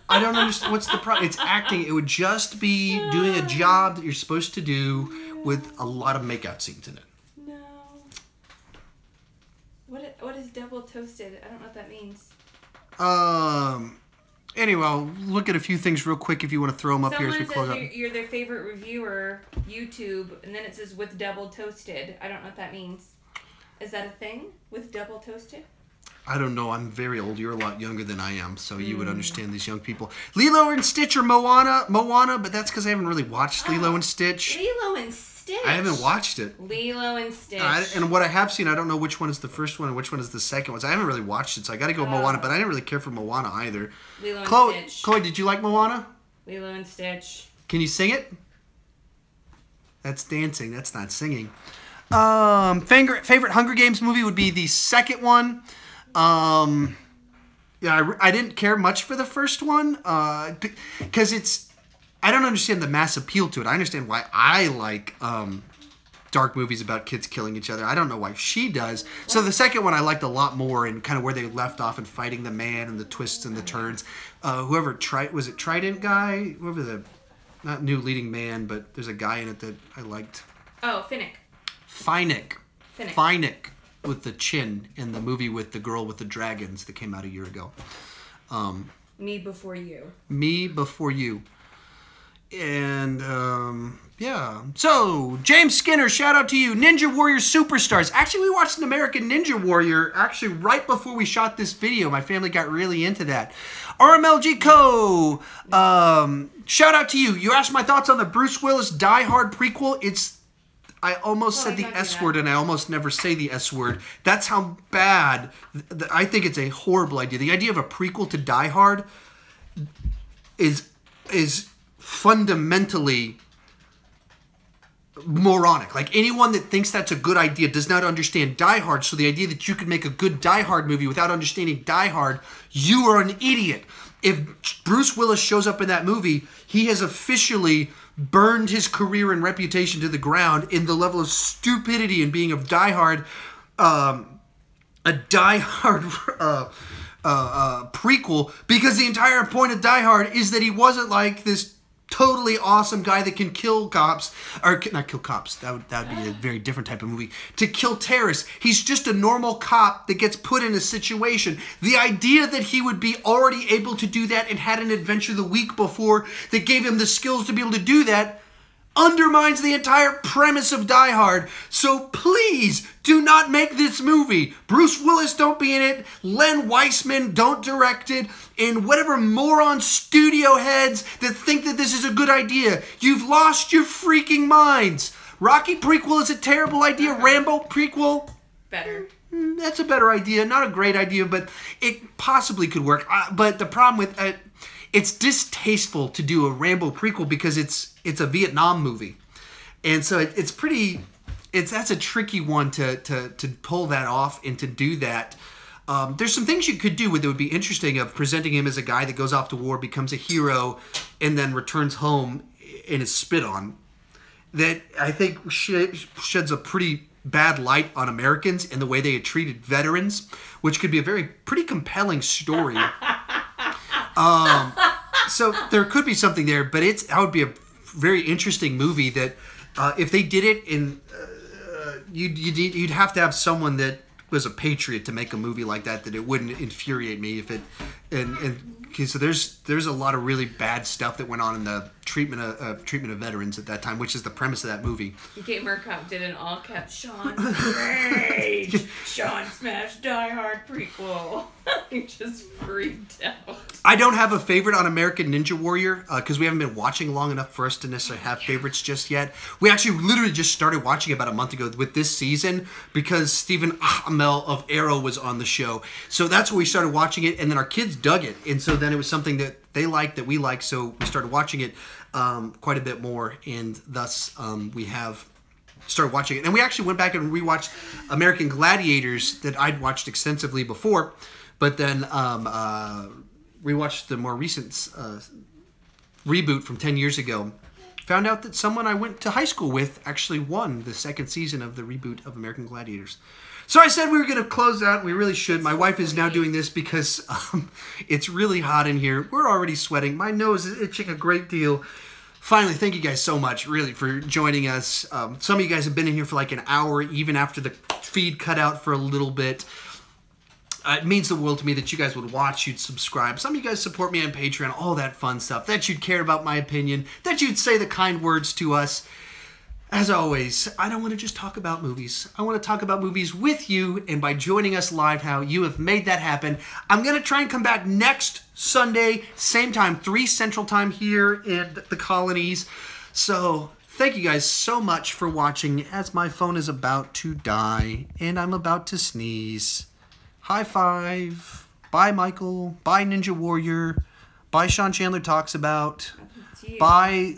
I don't understand what's the problem. It's acting. It would just be doing a job that you're supposed to do with a lot of makeout scenes in it. No. What is double toasted? I don't know what that means. Anyway, I'll look at a few things real quick if you want to throw them up here as we close up. You're their favorite reviewer, YouTube, and then it says with double toasted. I don't know what that means. Is that a thing? With double toasted? I don't know. I'm very old. You're a lot younger than I am, so you would understand these young people. Lilo and Stitch or Moana, but that's because I haven't really watched Lilo and Stitch. Lilo and Stitch? I haven't watched it. Lilo and Stitch. And what I have seen, I don't know which one is the first one and which one is the second one. So I haven't really watched it, so I got to go Moana, but I didn't really care for Moana either. Lilo and Stitch. Chloe, did you like Moana? Lilo and Stitch. Can you sing it? That's dancing. That's not singing. Favorite Hunger Games movie would be the second one. Yeah, I didn't care much for the first one because I don't understand the mass appeal to it. I understand why I like dark movies about kids killing each other. I don't know why she does. So the second one I liked a lot more, and kind of where they left off and fighting the man and the twists and the turns. Was it Trident guy? Whoever the not new leading man, but there's a guy in it that I liked. Oh, Finnick. Finnick. With the chin in the movie with the girl with the dragons that came out a year ago. Me Before You. Me Before You. And, yeah. So, James Skinner, shout out to you. Ninja Warrior Superstars. Actually, we watched an American Ninja Warrior actually right before we shot this video. My family got really into that. RMLG Co. Shout out to you. You asked my thoughts on the Bruce Willis Die Hard prequel. I almost said the S word, and I almost never say the S word. That's how bad. I think it's a horrible idea. The idea of a prequel to Die Hard is fundamentally moronic. Like, anyone that thinks that's a good idea does not understand Die Hard. So the idea that you could make a good Die Hard movie without understanding Die Hard, you are an idiot. If Bruce Willis shows up in that movie, he has officially burned his career and reputation to the ground in the level of stupidity and being of Die Hard, a Die Hard prequel, because the entire point of Die Hard is that he wasn't like this totally awesome guy that can kill cops, or not kill cops, that would be a very different type of movie, to kill terrorists. He's just a normal cop that gets put in a situation. The idea that he would be already able to do that and had an adventure the week before that gave him the skills to be able to do that undermines the entire premise of Die Hard. So please do not make this movie. Bruce Willis don't be in it. Len Weissman don't direct it. And whatever moron studio heads that think that this is a good idea, you've lost your freaking minds. Rocky prequel is a terrible idea. Rambo prequel, better. That's a better idea. Not a great idea, but it possibly could work. But the problem with it, it's distasteful to do a Rambo prequel because it's a Vietnam movie, and so that's a tricky one to pull that off and to do that. There's some things you could do with it would be interesting, of presenting him as a guy that goes off to war, becomes a hero, and then returns home and is spit on. That I think sheds a pretty bad light on Americans and the way they had treated veterans, which could be a pretty compelling story. So there could be something there, but that would be a very interesting movie that if they did it in, you'd have to have someone that was a patriot to make a movie like that it wouldn't infuriate me if it, okay, so there's a lot of really bad stuff that went on in the treatment of veterans at that time, which is the premise of that movie. Kate Murkoff did an all caps Sean Rage. Sean smashed Die Hard prequel. He just freaked out. I don't have a favorite on American Ninja Warrior because we haven't been watching long enough for us to necessarily have favorites just yet. We actually literally just started watching about a month ago with this season because Stephen Amell of Arrow was on the show. So that's where we started watching it, and then our kids dug it. And so then it was something that they liked, that we liked, so we started watching it quite a bit more, and thus we have started watching it. And we actually went back and rewatched American Gladiators that I'd watched extensively before, but then rewatched the more recent reboot from 10 years ago. Found out that someone I went to high school with actually won the second season of the reboot of American Gladiators. So I said we were going to close out, and we really should. My wife is now doing this because it's really hot in here. We're already sweating. My nose is itching a great deal. Finally, thank you guys so much, really, for joining us. Some of you guys have been in here for like an hour, even after the feed cut out for a little bit. It means the world to me that you guys would watch, you'd subscribe. Some of you guys support me on Patreon, all that fun stuff, that you'd care about my opinion, that you'd say the kind words to us. As always, I don't want to just talk about movies. I want to talk about movies with you, and by joining us live, how you have made that happen. I'm going to try and come back next Sunday, same time, 3 Central Time here in the colonies. So thank you guys so much for watching as my phone is about to die, and I'm about to sneeze. High five. Bye, Michael. Bye, Ninja Warrior. Bye, Sean Chandler Talks About. Bye,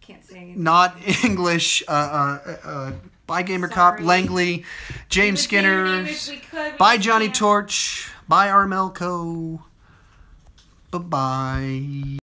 can't say not English. Bye, Gamer Cop. Langley. James Skinner. Bye, Johnny Torch. Bye, Armelco. Bye-bye.